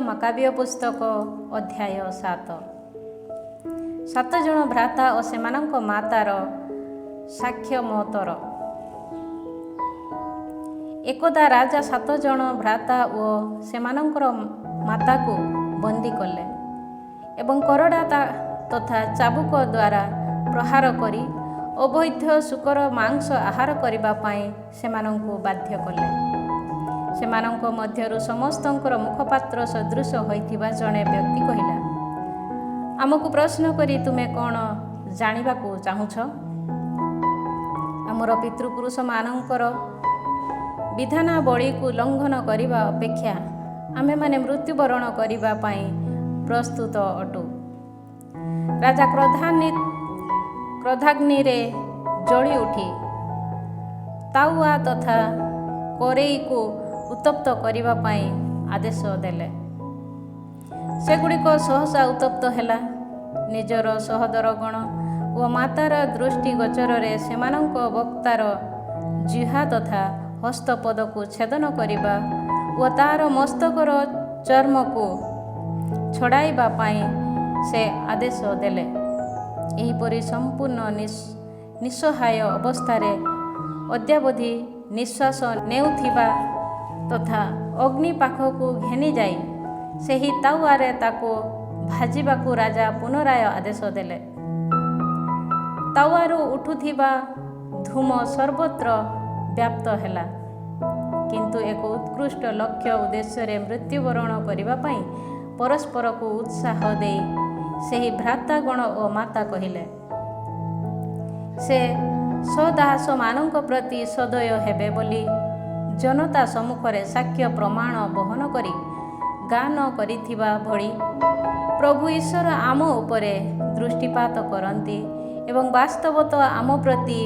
ମକାବୀୟ ପୁସ୍ତକ ଅଧ୍ୟାୟ 7। 7 ଜଣ ଭ୍ରାତା ଓ ସେମାନଙ୍କ ମାତାର ସାକ୍ଷ୍ୟ ମହତର। ଏକଦା ରାଜା 7 ଜଣ ଭ୍ରାତା ଓ ସେମାନଙ୍କର ମାତାକୁ ବନ୍ଦୀ କଲେ ଏବଂ କରଡ଼ା ତଥା ଚାବୁକ ଦ୍ୱାରା ପ୍ରହାର କରି ଅବୈଧ ଶୂକର ମାଂସ ଆହାର କରିବା ପାଇଁ ସେମାନଙ୍କୁ ବାଧ୍ୟ କଲେ। ସେମାନଙ୍କ ମଧ୍ୟରୁ ସମସ୍ତଙ୍କର ମୁଖପାତ୍ର ସଦୃଶ ହୋଇଥିବା ଜଣେ ବ୍ୟକ୍ତି କହିଲା, ଆମକୁ ପ୍ରଶ୍ନ କରି ତୁମେ କ'ଣ ଜାଣିବାକୁ ଚାହୁଁଛ? ଆମର ପିତୃପୁରୁଷମାନଙ୍କର ବିଧାନାବଳୀକୁ ଲଙ୍ଘନ କରିବା ଅପେକ୍ଷା ଆମେମାନେ ମୃତ୍ୟୁବରଣ କରିବା ପାଇଁ ପ୍ରସ୍ତୁତ ଅଟୁ। ରାଜା କ୍ରୋଧାଗ୍ନିରେ ଜଳି ଉଠି ତାୱା ତଥା କରେଇକୁ ଉତ୍ତପ୍ତ କରିବା ପାଇଁ ଆଦେଶ ଦେଲେ। ସେଗୁଡ଼ିକ ସହସା ଉତ୍ତପ୍ତ ହେଲା। ନିଜର ସହୋଦରଗଣ ଓ ମାତାର ଦୃଷ୍ଟିଗୋଚରରେ ସେମାନଙ୍କ ବକ୍ତାର ଜିହ୍ୱା ତଥା ହସ୍ତପଦକୁ ଛେଦନ କରିବା ଓ ତାହାର ମସ୍ତକର ଚର୍ମକୁ ଛଡ଼ାଇବା ପାଇଁ ସେ ଆଦେଶ ଦେଲେ। ଏହିପରି ସମ୍ପୂର୍ଣ୍ଣ ନିଃସହାୟ ଅବସ୍ଥାରେ ଅଦ୍ୟାବଧି ନିଶ୍ୱାସ ନେଉଥିବା ତଥା ଅଗ୍ନି ପାଖକୁ ଘେନିଯାଇ ସେହି ତାୱାରେ ତାକୁ ଭାଜିବାକୁ ରାଜା ପୁନରାୟ ଆଦେଶ ଦେଲେ। ତାୱାରୁ ଉଠୁଥିବା ଧୂମ ସର୍ବତ୍ର ବ୍ୟାପ୍ତ ହେଲା। କିନ୍ତୁ ଏକ ଉତ୍କୃଷ୍ଟ ଲକ୍ଷ୍ୟ ଉଦ୍ଦେଶ୍ୟରେ ମୃତ୍ୟୁବରଣ କରିବା ପାଇଁ ପରସ୍ପରକୁ ଉତ୍ସାହ ଦେଇ ସେହି ଭ୍ରାତାଗଣ ଓ ମାତା କହିଲେ, ସେ ସଦାସମାନଙ୍କ ପ୍ରତି ସଦୟ ହେବେ ବୋଲି ଜନତା ସମ୍ମୁଖରେ ସାକ୍ଷ୍ୟ ପ୍ରମାଣ ବହନ କରି ଗାନ କରିଥିବା ଭଳି ପ୍ରଭୁ ଈଶ୍ୱର ଆମ ଉପରେ ଦୃଷ୍ଟିପାତ କରନ୍ତି ଏବଂ ବାସ୍ତବତଃ ଆମ ପ୍ରତି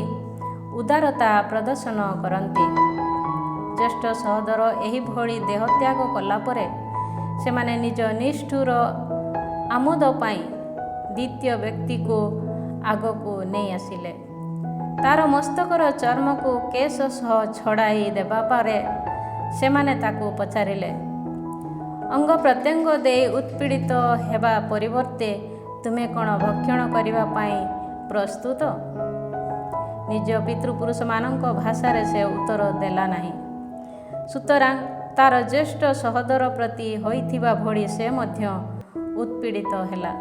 ଉଦାରତା ପ୍ରଦର୍ଶନ କରନ୍ତି। ଜ୍ୟେଷ୍ଠ ସହୋଦର ଏହିଭଳି ଦେହତ୍ୟାଗ କଲା ପରେ ସେମାନେ ନିଜ ନିଷ୍ଠୁର ଆମୋଦ ପାଇଁ ଦ୍ୱିତୀୟ ବ୍ୟକ୍ତିକୁ ଆଗକୁ ନେଇ ଆସିଲେ। ତାର ମସ୍ତକର ଚର୍ମକୁ କେଶ ସହ ଛଡ଼ାଇ ଦେବା ପରେ ସେମାନେ ତାକୁ ପଚାରିଲେ, ଅଙ୍ଗ ପ୍ରତ୍ୟଙ୍ଗ ଦେଇ ଉତ୍ପୀଡ଼ିତ ହେବା ପରିବର୍ତ୍ତେ ତୁମେ କ'ଣ ଭକ୍ଷଣ କରିବା ପାଇଁ ପ୍ରସ୍ତୁତ? ନିଜ ପିତୃପୁରୁଷମାନଙ୍କ ଭାଷାରେ ସେ ଉତ୍ତର ଦେଲା ନାହିଁ। ସୁତରାଂ ତାର ଜ୍ୟେଷ୍ଠ ସହୋଦର ପ୍ରତି ହୋଇଥିବା ଭଳି ସେ ମଧ୍ୟ ଉତ୍ପୀଡ଼ିତ ହେଲା।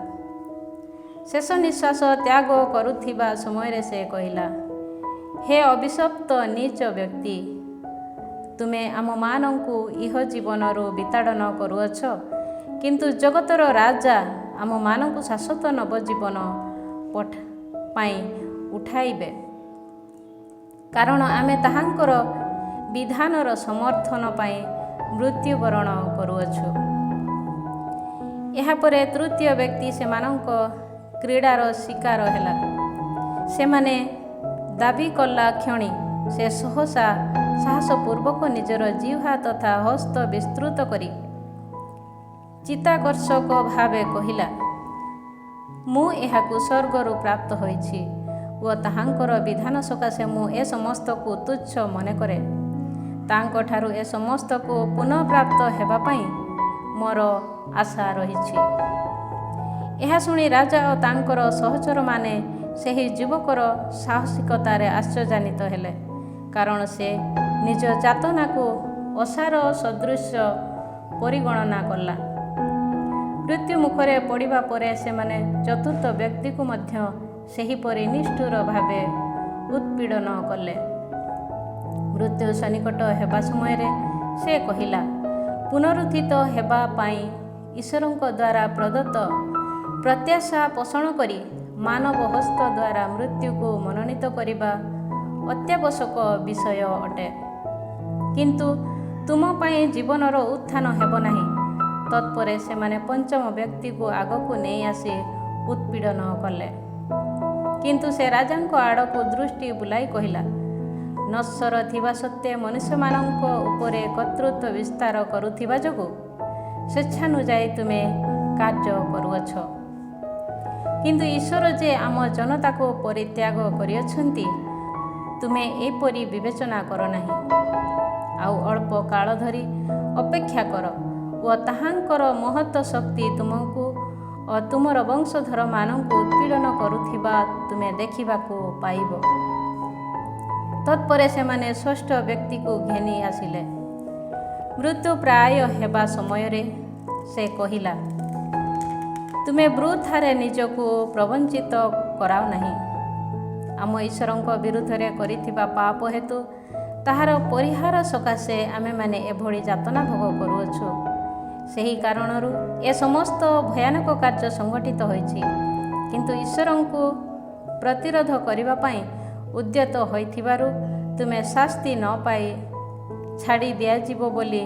ଶେଷ ନିଶ୍ୱାସ ତ୍ୟାଗ କରୁଥିବା ସମୟରେ ସେ କହିଲା, ହେ ଅଭିଶପ୍ତ ନୀଚ ବ୍ୟକ୍ତି, ତୁମେ ଆମମାନଙ୍କୁ ଇହ ଜୀବନରୁ ବିତାଡ଼ନ କରୁଅଛ, କିନ୍ତୁ ଜଗତର ରାଜା ଆମମାନଙ୍କୁ ଶାଶ୍ୱତ ନବଜୀବନ ପାଇଁ ଉଠାଇବେ, କାରଣ ଆମେ ତାହାଙ୍କର ବିଧାନର ସମର୍ଥନ ପାଇଁ ମୃତ୍ୟୁବରଣ କରୁଅଛୁ। ଏହାପରେ ତୃତୀୟ ବ୍ୟକ୍ତି ସେମାନଙ୍କ କ୍ରୀଡ଼ାର ଶିକାର ହେଲା। ସେମାନେ ଦାବି କଲା କ୍ଷଣି ସେ ସହସା ସାହସପୂର୍ବକ ନିଜର ଜିହ୍ୱା ତଥା ହସ୍ତ ବିସ୍ତୃତ କରି ଚିତ୍ତାକର୍ଷକ ଭାବେ କହିଲା, ମୁଁ ଏହାକୁ ସ୍ୱର୍ଗରୁ ପ୍ରାପ୍ତ ହୋଇଛି ଓ ତାହାଙ୍କର ବିଧାନ ସକାଶେ ମୁଁ ଏ ସମସ୍ତକୁ ତୁଚ୍ଛ ମନେକରେ। ତାଙ୍କଠାରୁ ଏ ସମସ୍ତକୁ ପୁନଃପ୍ରାପ୍ତ ହେବା ପାଇଁ ମୋର ଆଶା ରହିଛି। ଏହା ଶୁଣି ରାଜା ଓ ତାଙ୍କର ସହଚରମାନେ ସେହି ଯୁବକର ସାହସିକତାରେ ଆଶ୍ଚର୍ଯ୍ୟାନ୍ୱିତ ହେଲେ, କାରଣ ସେ ନିଜ ଯାତନାକୁ ଅସାର ସଦୃଶ ପରିଗଣନା କଲା। ମୃତ୍ୟୁ ମୁଖରେ ପଡ଼ିବା ପରେ ସେମାନେ ଚତୁର୍ଥ ବ୍ୟକ୍ତିକୁ ମଧ୍ୟ ସେହିପରି ନିଷ୍ଠୁର ଭାବେ ଉତ୍ପୀଡ଼ନ କଲେ। ମୃତ୍ୟୁ ସନ୍ନିକଟ ହେବା ସମୟରେ ସେ କହିଲା, ପୁନରୁତ୍ଥିତ ହେବା ପାଇଁ ଈଶ୍ୱରଙ୍କ ଦ୍ୱାରା ପ୍ରଦତ୍ତ ପ୍ରତ୍ୟାଶା ପୋଷଣ କରି ମାନବ ହସ୍ତ ଦ୍ୱାରା ମୃତ୍ୟୁକୁ ମନୋନୀତ କରିବା ଅତ୍ୟାବଶ୍ୟକ ବିଷୟ ଅଟେ। କିନ୍ତୁ ତୁମ ପାଇଁ ଜୀବନର ଉତ୍ଥାନ ହେବ ନାହିଁ। ତତ୍ପରେ ସେମାନେ ପଞ୍ଚମ ବ୍ୟକ୍ତିକୁ ଆଗକୁ ନେଇ ଆସି ଉତ୍ପୀଡ଼ନ କଲେ। କିନ୍ତୁ ସେ ରାଜାଙ୍କ ଆଡ଼କୁ ଦୃଷ୍ଟି ବୁଲାଇ କହିଲା, ନଶ୍ୱର ଥିବା ସତ୍ତ୍ୱେ ମନୁଷ୍ୟମାନଙ୍କ ଉପରେ କର୍ତ୍ତୃତ୍ୱ ବିସ୍ତାର କରୁଥିବା ଯୋଗୁଁ ସ୍ୱେଚ୍ଛାନୁଯାୟୀ ତୁମେ କାର୍ଯ୍ୟ କରୁଅଛ। କିନ୍ତୁ ଈଶ୍ୱର ଯେ ଆମ ଜନତାକୁ ପରିତ୍ୟାଗ କରିଅଛନ୍ତି, ତୁମେ ଏପରି ବିବେଚନା କର ନାହିଁ। ଆଉ ଅଳ୍ପ କାଳ ଧରି ଅପେକ୍ଷା କର ଓ ଓ ତାହାଙ୍କର ମହତ୍ ଶକ୍ତି ତୁମକୁ ଓ ତୁମର ବଂଶଧରମାନଙ୍କୁ ଉତ୍ପୀଡ଼ନ କରୁଥିବା ତୁମେ ଦେଖିବାକୁ ପାଇବ। ତତ୍ପରେ ସେମାନେ ଷଷ୍ଠ ବ୍ୟକ୍ତିକୁ ଘେନି ଆସିଲେ। ମୃତ୍ୟୁ ପ୍ରାୟ ହେବା ସମୟରେ ସେ କହିଲା, ତୁମେ ବୃଥାରେ ନିଜକୁ ପ୍ରବଞ୍ଚିତ କରାଅ ନାହିଁ। ଆମ ଈଶ୍ୱରଙ୍କ ବିରୁଦ୍ଧରେ କରିଥିବା ପାପ ହେତୁ ତାହାର ପରିହାର ସକାଶେ ଆମେମାନେ ଏଭଳି ଯାତନା ଭୋଗ କରୁଅଛୁ। ସେହି କାରଣରୁ ଏ ସମସ୍ତ ଭୟାନକ କାର୍ଯ୍ୟ ସଂଘଟିତ ହୋଇଛି। କିନ୍ତୁ ଈଶ୍ୱରଙ୍କୁ ପ୍ରତିରୋଧ କରିବା ପାଇଁ ଉଦ୍ୟତ ହୋଇଥିବାରୁ ତୁମେ ଶାସ୍ତି ନ ପାଇ ଛାଡ଼ି ଦିଆଯିବ ବୋଲି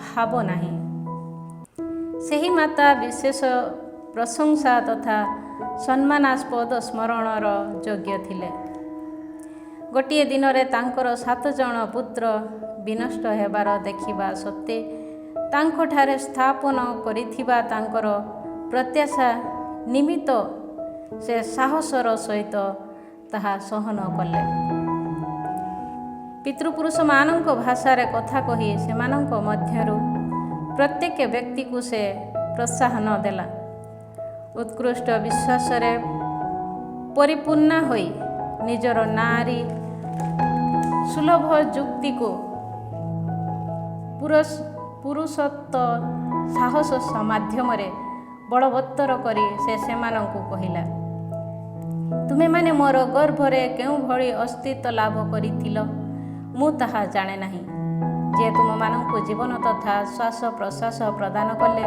ଭାବ ନାହିଁ। ସେହି ମାତା ବିଶେଷ ପ୍ରଶଂସା ତଥା ସମ୍ମାନାସ୍ପଦ ସ୍ମରଣର ଯୋଗ୍ୟ ଥିଲେ। ଗୋଟିଏ ଦିନରେ ତାଙ୍କର 7 ଜଣ ପୁତ୍ର ବିନଷ୍ଟ ହେବାର ଦେଖିବା ସତ୍ତ୍ୱେ ତାଙ୍କଠାରେ ସ୍ଥାପନ କରିଥିବା ତାଙ୍କର ପ୍ରତ୍ୟାଶା ନିମିତ୍ତ ସେ ସାହସର ସହିତ ତାହା ସହନ କଲେ। ପିତୃପୁରୁଷମାନଙ୍କ ଭାଷାରେ କଥା କହି ସେମାନଙ୍କ ମଧ୍ୟରୁ ପ୍ରତ୍ୟେକ ବ୍ୟକ୍ତିକୁ ସେ ପ୍ରୋତ୍ସାହନ ଦେଲା। ଉତ୍କୃଷ୍ଟ ବିଶ୍ୱାସରେ ପରିପୂର୍ଣ୍ଣ ହୋଇ ନିଜର ନାରୀ ସୁଲଭ ଯୁକ୍ତିକୁ ପୁରୁଷତ୍ୱ ସାହସ ମାଧ୍ୟମରେ ବଳବତ୍ତର କରି ସେ ସେମାନଙ୍କୁ କହିଲା, ତୁମେମାନେ ମୋର ଗର୍ଭରେ କେଉଁଭଳି ଅସ୍ତିତ୍ୱ ଲାଭ କରିଥିଲ ମୁଁ ତାହା ଜାଣେ ନାହିଁ। ଯିଏ ତୁମମାନଙ୍କୁ ଜୀବନ ତଥା ଶ୍ୱାସ ପ୍ରଶ୍ୱାସ ପ୍ରଦାନ କଲେ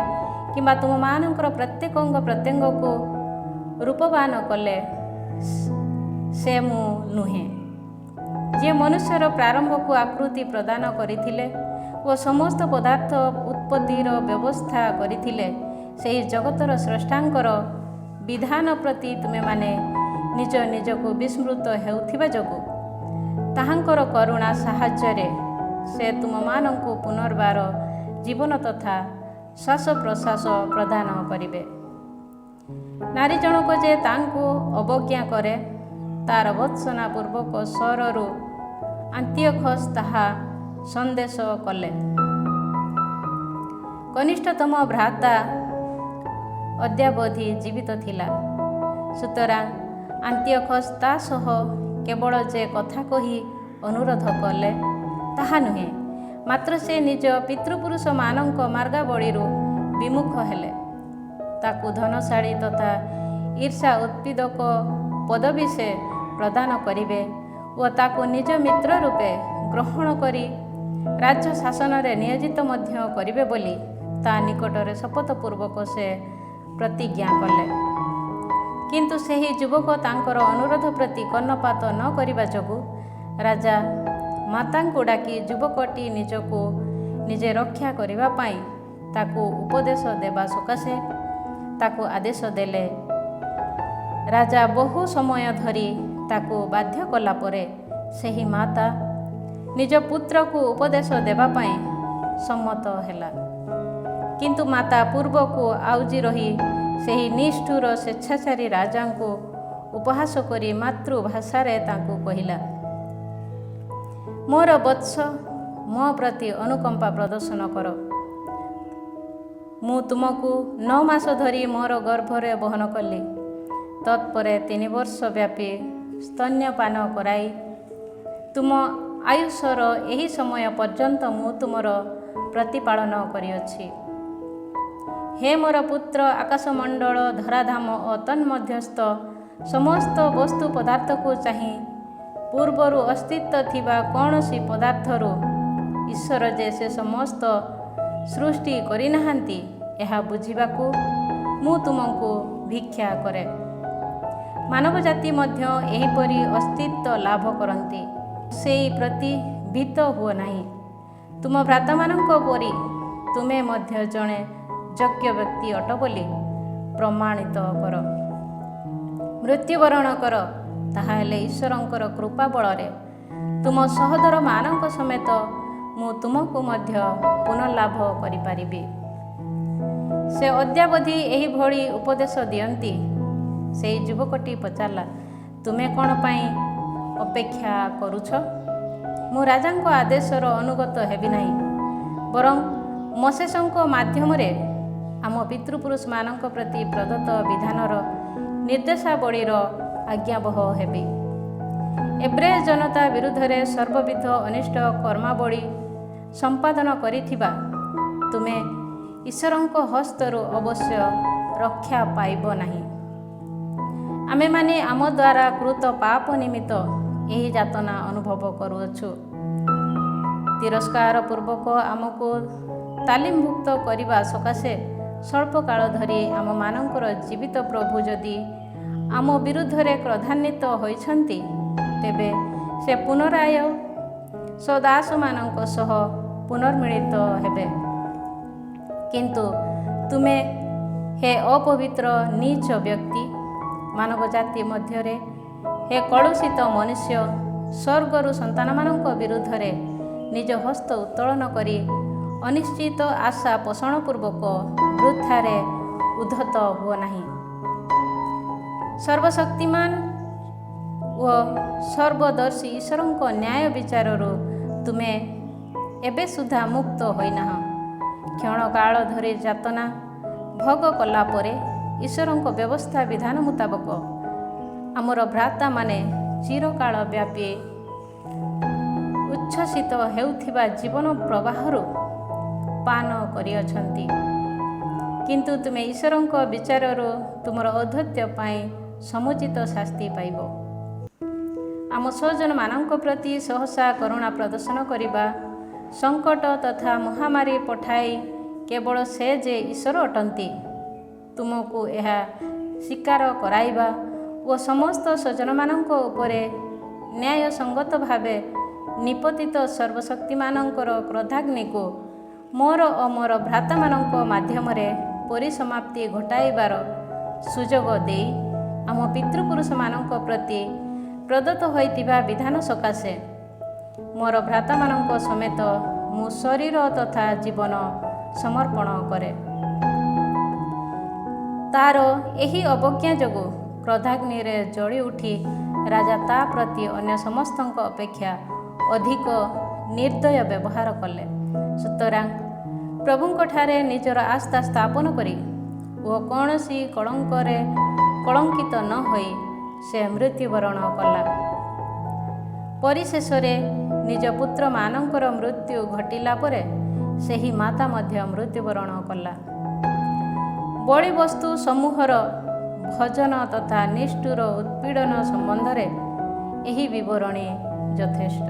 କିମ୍ବା ତୁମମାନଙ୍କର ପ୍ରତ୍ୟେକ ଅଙ୍ଗ ପ୍ରତ୍ୟଙ୍ଗକୁ ରୂପବାନ କଲେ ସେ ମୁଁ ନୁହେଁ। ଯିଏ ମନୁଷ୍ୟର ପ୍ରାରମ୍ଭକୁ ଆକୃତି ପ୍ରଦାନ କରିଥିଲେ ଓ ସମସ୍ତ ପଦାର୍ଥ ଉତ୍ପତ୍ତିର ବ୍ୟବସ୍ଥା କରିଥିଲେ, ସେହି ଜଗତର ସ୍ରଷ୍ଟାଙ୍କର ବିଧାନ ପ୍ରତି ତୁମେମାନେ ନିଜ ନିଜକୁ ବିସ୍ମୃତ ହେଉଥିବା ଯୋଗୁଁ ତାହାଙ୍କର କରୁଣା ସାହାଯ୍ୟରେ ସେ ତୁମମାନଙ୍କୁ ପୁନର୍ବାର ଜୀବନ ତଥା ଶ୍ୱାସ ପ୍ରଶ୍ୱାସ ପ୍ରଦାନ କରିବେ। ନାରୀ ଜଣକ ଯେ ତାଙ୍କୁ ଅବଜ୍ଞା କରେ, ତାର ଭର୍ତ୍ସନା ପୂର୍ବକ ସହରରୁ ଆନ୍ତିଓଖସ୍ ତାହା ସନ୍ଦେଶ କଲେ। କନିଷ୍ଠତମ ଭ୍ରାତା ଅଦ୍ୟାବଧି ଜୀବିତ ଥିଲା। ସୁତରାଂ ଆନ୍ତିଓଖସ୍ ତା ସହ କେବଳ ଯେ କଥା କହି ଅନୁରୋଧ କଲେ ତାହା ନୁହେଁ, ମାତ୍ର ସେ ନିଜ ପିତୃପୁରୁଷମାନଙ୍କ ମାର୍ଗାବଳୀରୁ ବିମୁଖ ହେଲେ। ତାକୁ ଧନଶାଳୀ ତଥା ଈର୍ଷା ଉତ୍ପୀଡ଼କ ପଦବୀ ସେ ପ୍ରଦାନ କରିବେ ଓ ତାକୁ ନିଜ ମିତ୍ର ରୂପେ ଗ୍ରହଣ କରି ରାଜ୍ୟ ଶାସନରେ ନିୟୋଜିତ ମଧ୍ୟ କରିବେ ବୋଲି ତା ନିକଟରେ ଶପଥପୂର୍ବକ ସେ ପ୍ରତିଜ୍ଞା କଲେ। କିନ୍ତୁ ସେହି ଯୁବକ ତାଙ୍କର ଅନୁରୋଧ ପ୍ରତି କର୍ଣ୍ଣପାତ ନ କରିବା ଯୋଗୁଁ ରାଜା ମାତାଙ୍କୁ ଡାକି ଯୁବକଟି ନିଜକୁ ନିଜେ ରକ୍ଷା କରିବା ପାଇଁ ତାକୁ ଉପଦେଶ ଦେବା ସକାଶେ ତାକୁ ଆଦେଶ ଦେଲେ। ରାଜା ବହୁ ସମୟ ଧରି ତାକୁ ବାଧ୍ୟ କଲା ପରେ ସେହି ମାତା ନିଜ ପୁତ୍ରକୁ ଉପଦେଶ ଦେବା ପାଇଁ ସମ୍ମତ ହେଲା। କିନ୍ତୁ ମାତା ପୂର୍ବକୁ ଆଉଜି ରହି ସେହି ନିଷ୍ଠୁର ସ୍ୱେଚ୍ଛାଚାରୀ ରାଜାଙ୍କୁ ଉପହାସ କରି ମାତୃଭାଷାରେ ତାଙ୍କୁ କହିଲା, ମୋର ବତ୍ସ, ମୋ ପ୍ରତି ଅନୁକମ୍ପା ପ୍ରଦର୍ଶନ କର। ମୁଁ ତୁମକୁ 9 ମାସ ଧରି ମୋର ଗର୍ଭରେ ବହନ କଲି। ତତ୍ପରେ 3 ବର୍ଷ ବ୍ୟାପୀ ସ୍ତନ୍ୟପାନ କରାଇ ତୁମ ଆୟୁଷର ଏହି ସମୟ ପର୍ଯ୍ୟନ୍ତ ମୁଁ ତୁମର ପ୍ରତିପାଳନ କରିଅଛି। ହେ ମୋର ପୁତ୍ର, ଆକାଶମଣ୍ଡଳ, ଧରାଧାମ ଓ ତନ୍ମଧ୍ୟସ୍ଥ ସମସ୍ତ ବସ୍ତୁ ପଦାର୍ଥକୁ ଚାହିଁ ପୂର୍ବରୁ ଅସ୍ତିତ୍ୱ ଥିବା କୌଣସି ପଦାର୍ଥରୁ ଈଶ୍ୱର ଯେ ସେ ସମସ୍ତ ସୃଷ୍ଟି କରିନାହାନ୍ତି, ଏହା ବୁଝିବାକୁ ମୁଁ ତୁମକୁ ଭିକ୍ଷା କରେ। ମାନବ ଜାତି ମଧ୍ୟ ଏହିପରି ଅସ୍ତିତ୍ୱ ଲାଭ କରନ୍ତି। ସେଇ ପ୍ରତି ଭୀତ ହୁଅ ନାହିଁ। ତୁମ ଭ୍ରାତାମାନଙ୍କ ପରି ତୁମେ ମଧ୍ୟ ଜଣେ ଯୋଗ୍ୟ ବ୍ୟକ୍ତି ଅଟ ବୋଲି ପ୍ରମାଣିତ କର। ମୃତ୍ୟୁବରଣ କର, ତାହା ହେଲେ ଈଶ୍ୱରଙ୍କର କୃପା ବଳରେ ତୁମ ସହୋଦରମାନଙ୍କ ସମେତ ମୁଁ ତୁମକୁ ମଧ୍ୟ ପୁନର୍ଲାଭ କରିପାରିବି। ସେ ଅଦ୍ୟାବଧି ଏହିଭଳି ଉପଦେଶ ଦିଅନ୍ତି। ସେହି ଯୁବକଟି ପଚାରିଲା, ତୁମେ କ'ଣ ପାଇଁ ଅପେକ୍ଷା କରୁଛ? ମୁଁ ରାଜାଙ୍କ ଆଦେଶର ଅନୁଗତ ହେବି ନାହିଁ, ବରଂ ମୋସେସଙ୍କ ମାଧ୍ୟମରେ ଆମ ପିତୃପୁରୁଷମାନଙ୍କ ପ୍ରତି ପ୍ରଦତ୍ତ ବିଧାନର ନିର୍ଦ୍ଦେଶାବଳୀର ଆଜ୍ଞାବହ ହେବେ। ଏବ୍ରେୟ ଜନତା ବିରୁଦ୍ଧରେ ସର୍ବବିଧ ଅନିଷ୍ଟ କର୍ମାବଳୀ ସମ୍ପାଦନ କରିଥିବା ତୁମେ ଈଶ୍ୱରଙ୍କ ହସ୍ତରୁ ଅବଶ୍ୟ ରକ୍ଷା ପାଇବ ନାହିଁ। ଆମେମାନେ ଆମ ଦ୍ୱାରା କୃତ ପାପ ନିମିତ୍ତ ଏହି ଯାତନା ଅନୁଭବ କରୁଅଛୁ। ତିରସ୍କାର ପୂର୍ବକ ଆମକୁ ତାଲିମଭୁକ୍ତ କରିବା ସକାଶେ ସ୍ୱଳ୍ପ କାଳ ଧରି ଆମମାନଙ୍କର ଜୀବିତ ପ୍ରଭୁ ଯଦି ଆମ ବିରୁଦ୍ଧରେ କ୍ରୋଧାନ୍ୱିତ ହୋଇଛନ୍ତି, ତେବେ ସେ ପୁନରାୟ ସ୍ୱଦାସମାନଙ୍କ ସହ ପୁନର୍ମିଳିତ ହେବେ। କିନ୍ତୁ ତୁମେ ହେ ଅପବିତ୍ର ନୀଚ ବ୍ୟକ୍ତି, ମାନବ ଜାତି ମଧ୍ୟରେ ହେ କଳୁଷିତ ମନୁଷ୍ୟ, ସ୍ୱର୍ଗରୁ ସନ୍ତାନମାନଙ୍କ ବିରୁଦ୍ଧରେ ନିଜ ହସ୍ତ ଉତ୍ତୋଳନ କରି ଅନିଶ୍ଚିତ ଆଶା ପୋଷଣ ପୂର୍ବକ ବୃଥାରେ ଉଦ୍ଧତ ହୁଅ ନାହିଁ। ସର୍ବଶକ୍ତିମାନ ଓ ସର୍ବଦର୍ଶୀ ଈଶ୍ୱରଙ୍କ ନ୍ୟାୟ ବିଚାରରୁ ତୁମେ ଏବେ ସୁଦ୍ଧା ମୁକ୍ତ ହୋଇନାହ। କ୍ଷଣକାଳ ଧରି ଯାତନା ଭୋଗ କଲା ପରେ ଈଶ୍ୱରଙ୍କ ବ୍ୟବସ୍ଥା ବିଧାନ ମୁତାବକ ଆମର ଭ୍ରାତାମାନେ ଚିରକାଳ ବ୍ୟାପୀ ଉଚ୍ଛ୍ୱସିତ ହେଉଥିବା ଜୀବନ ପ୍ରବାହରୁ ପାନ କରିଅଛନ୍ତି। କିନ୍ତୁ ତୁମେ ଈଶ୍ୱରଙ୍କ ବିଚାରରୁ ତୁମର ଔଦ୍ଧତ୍ୟ ପାଇଁ ସମୁଚିତ ଶାସ୍ତି ପାଇବ। ଆମ ସ୍ୱଜନମାନଙ୍କ ପ୍ରତି ସହସା କରୁଣା ପ୍ରଦର୍ଶନ କରିବା, ସଙ୍କଟ ତଥା ମହାମାରୀ ପଠାଇ କେବଳ ସେ ଯେ ଈଶ୍ୱର ଅଟନ୍ତି, ତୁମକୁ ଏହା ସ୍ୱୀକାର କରାଇବା ଓ ସମସ୍ତ ସ୍ୱଜନମାନଙ୍କ ଉପରେ ନ୍ୟାୟସଙ୍ଗତ ଭାବେ ନିପତିତ ସର୍ବଶକ୍ତିମାନଙ୍କର କ୍ରୋଧାଗ୍ନିକୁ ମୋର ଓ ମୋର ଭ୍ରାତାମାନଙ୍କ ମାଧ୍ୟମରେ ପରିସମାପ୍ତି ଘଟାଇବାର ସୁଯୋଗ ଦେଇ ଆମ ପିତୃପୁରୁଷମାନଙ୍କ ପ୍ରତି ପ୍ରଦତ୍ତ ହୋଇଥିବା ବିଧାନ ସକାଶେ ମୋର ଭ୍ରାତାମାନଙ୍କ ସମେତ ମୁଁ ଶରୀର ତଥା ଜୀବନ ସମର୍ପଣ କରେ। ତାର ଏହି ଅବଜ୍ଞା ଯୋଗୁଁ କ୍ରୋଧାଗ୍ନିରେ ଜଳି ଉଠି ରାଜା ତା ପ୍ରତି ଅନ୍ୟ ସମସ୍ତଙ୍କ ଅପେକ୍ଷା ଅଧିକ ନିର୍ଦ୍ଦୟ ବ୍ୟବହାର କଲେ। ସୁତରାଂ ପ୍ରଭୁଙ୍କଠାରେ ନିଜର ଆସ୍ଥା ସ୍ଥାପନ କରି ଓ କୌଣସି କଳଙ୍କରେ କଳଙ୍କିତ ନ ହୋଇ ସେ ମୃତ୍ୟୁବରଣ କଲା। ପରିଶେଷରେ ନିଜ ପୁତ୍ରମାନଙ୍କର ମୃତ୍ୟୁ ଘଟିଲା ପରେ ସେହି ମାତା ମଧ୍ୟ ମୃତ୍ୟୁବରଣ କଲା। ବଳିବସ୍ତୁ ସମୂହର ଭଜନ ତଥା ନିଷ୍ଠୁର ଉତ୍ପୀଡ଼ନ ସମ୍ବନ୍ଧରେ ଏହି ବିବରଣୀ ଯଥେଷ୍ଟ।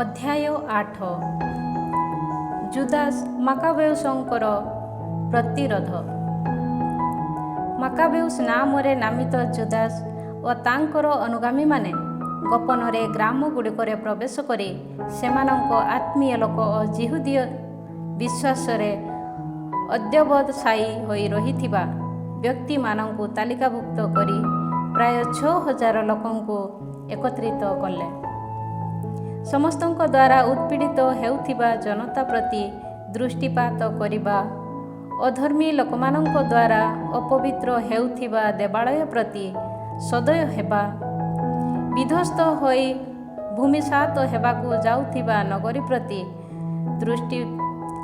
ଅଧ୍ୟାୟ 8 ଜୁଦାସ ମାକାବେଉସଙ୍କର ପ୍ରତିରୋଧ। ମାକାବେଉସ ନାମରେ ନାମିତ ଜୁଦାସ ଓ ତାଙ୍କର ଅନୁଗାମୀମାନେ ଗୋପନରେ ଗ୍ରାମଗୁଡ଼ିକରେ ପ୍ରବେଶ କରି ସେମାନଙ୍କ ଆତ୍ମୀୟ ଲୋକ ଓ ଜିହୁଦୀୟ ବିଶ୍ୱାସରେ ଅଧ୍ୟବସାୟୀ ହୋଇ ରହିଥିବା ବ୍ୟକ୍ତିମାନଙ୍କୁ ତାଲିକାଭୁକ୍ତ କରି ପ୍ରାୟ 6,000 ଲୋକଙ୍କୁ ଏକତ୍ରିତ କଲେ। ସମସ୍ତଙ୍କ ଦ୍ୱାରା ଉତ୍ପୀଡ଼ିତ ହେଉଥିବା ଜନତା ପ୍ରତି ଦୃଷ୍ଟିପାତ କରିବା, ଅଧର୍ମୀ ଲୋକମାନଙ୍କ ଦ୍ୱାରା ଅପବିତ୍ର ହେଉଥିବା ଦେବାଳୟ ପ୍ରତି ସଦୟ ହେବା, ବିଧ୍ୱସ୍ତ ହୋଇ ଭୂମିସାତ ହେବାକୁ ଯାଉଥିବା ନଗରୀ ପ୍ରତି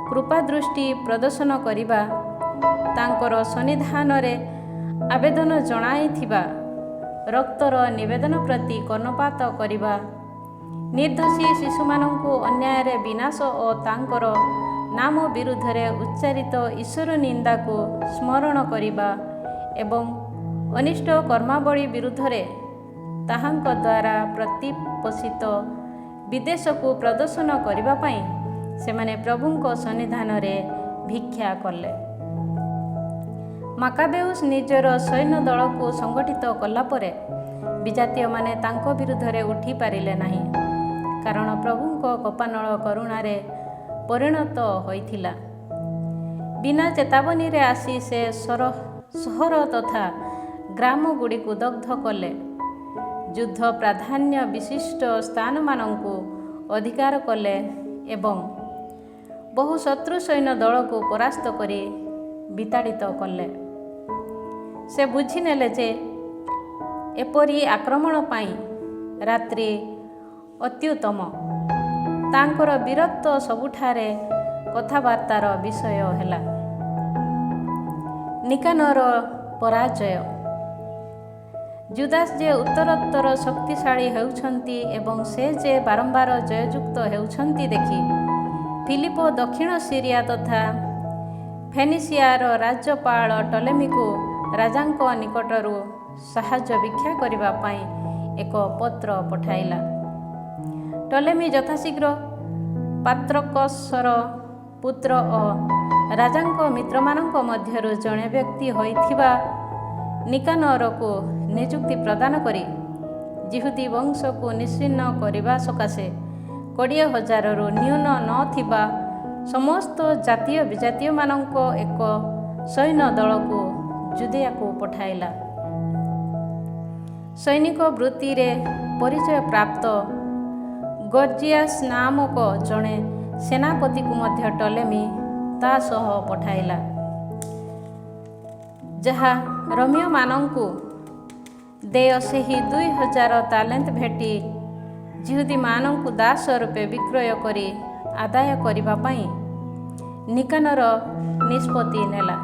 କୃପାଦୃଷ୍ଟି ପ୍ରଦର୍ଶନ କରିବା, ତାଙ୍କର ସନ୍ନିଧାନରେ ଆବେଦନ ଜଣାଇଥିବା ରକ୍ତର ନିବେଦନ ପ୍ରତି କର୍ଣ୍ଣପାତ କରିବା, ନିର୍ଦ୍ଦୋଷୀ ଶିଶୁମାନଙ୍କୁ ଅନ୍ୟାୟରେ ବିନାଶ ଓ ତାଙ୍କର ନାମ ବିରୁଦ୍ଧରେ ଉଚ୍ଚାରିତ ଈଶ୍ୱର ନିନ୍ଦାକୁ ସ୍ମରଣ କରିବା ଏବଂ ଅନିଷ୍ଟ କର୍ମାବଳୀ ବିରୁଦ୍ଧରେ ତାହାଙ୍କ ଦ୍ୱାରା ପ୍ରତିପୋଷିତ ବିଦ୍ୱେଷକୁ ପ୍ରଦର୍ଶନ କରିବା ପାଇଁ ସେମାନେ ପ୍ରଭୁଙ୍କ ସନ୍ନିଧାନରେ ଭିକ୍ଷା କଲେ। ମାକାବେଉସ ନିଜର ସୈନ୍ୟ ଦଳକୁ ସଂଗଠିତ କଲା ପରେ ବିଜାତୀୟମାନେ ତାଙ୍କ ବିରୁଦ୍ଧରେ ଉଠି ପାରିଲେ ନାହିଁ, କାରଣ ପ୍ରଭୁଙ୍କ କୋପାନଳ କରୁଣାରେ ପରିଣତ ହୋଇଥିଲା। ବିନା ଚେତାବନୀରେ ଆସି ସେ ସହର ତଥା ଗ୍ରାମଗୁଡ଼ିକୁ ଦଗ୍ଧ କଲେ, ଯୁଦ୍ଧ ପ୍ରାଧାନ୍ୟ ବିଶିଷ୍ଟ ସ୍ଥାନମାନଙ୍କୁ ଅଧିକାର କଲେ ଏବଂ ବହୁ ଶତ୍ରୁ ସୈନ୍ୟ ଦଳକୁ ପରାସ୍ତ କରି ବିତାଡ଼ିତ କଲେ। ସେ ବୁଝିନେଲେ ଯେ ଏପରି ଆକ୍ରମଣ ପାଇଁ ରାତ୍ରି ଅତ୍ୟୁତ୍ତମ। ତାଙ୍କର ବୀରତ୍ୱ ସବୁଠାରେ କଥାବାର୍ତ୍ତାର ବିଷୟ ହେଲା। ନିକାନର ପରାଜୟ। ଜୁଦାସ ଯେ ଉତ୍ତରୋତ୍ତର ଶକ୍ତିଶାଳୀ ହେଉଛନ୍ତି ଏବଂ ସେ ଯେ ବାରମ୍ବାର ଜୟଯୁକ୍ତ ହେଉଛନ୍ତି ଦେଖି ଫିଲିପ ଦକ୍ଷିଣ ସିରିଆ ତଥା ଫେନିସିଆର ରାଜ୍ୟପାଳ ଟଲେମିକୁ ରାଜାଙ୍କ ନିକଟରୁ ସାହାଯ୍ୟ ଭିକ୍ଷା କରିବା ପାଇଁ ଏକ ପତ୍ର ପଠାଇଲା। ଟଲେମି ଯଥାଶୀଘ୍ର ପାତ୍ରକସର ପୁତ୍ର ଓ ରାଜାଙ୍କ ମିତ୍ରମାନଙ୍କ ମଧ୍ୟରୁ ଜଣେ ବ୍ୟକ୍ତି ହୋଇଥିବା ନିକାନରକୁ ନିଯୁକ୍ତି ପ୍ରଦାନ କରି ଯିହୁଦୀ ବଂଶକୁ ନିଶ୍ଚିହ୍ନ କରିବା ସକାଶେ 20,000ରୁ ନ୍ୟୁନ ନଥିବା ସମସ୍ତ ଜାତୀୟ ବିଜାତୀୟମାନଙ୍କ ଏକ ସୈନ୍ୟ ଦଳକୁ ଜୁଦିଆକୁ ପଠାଇଲା। ସୈନିକ ବୃତ୍ତିରେ ପରିଚୟ ପ୍ରାପ୍ତ ଗର୍ଜିଆସ୍ ନାମକ ଜଣେ ସେନାପତିକୁ ମଧ୍ୟ ଟଲେମି ତା ସହ ପଠାଇଲା, ଯାହା ରୋମୀୟମାନଙ୍କୁ ଦେୟ ସେହି 2,000 ତାଲେଣ୍ଟ ଭେଟି ଯିହୁଦୀମାନଙ୍କୁ ଦାସ ରୂପେ ବିକ୍ରୟ କରି ଆଦାୟ କରିବା ପାଇଁ ନିକାନର ନିଷ୍ପତ୍ତି ନେଲା।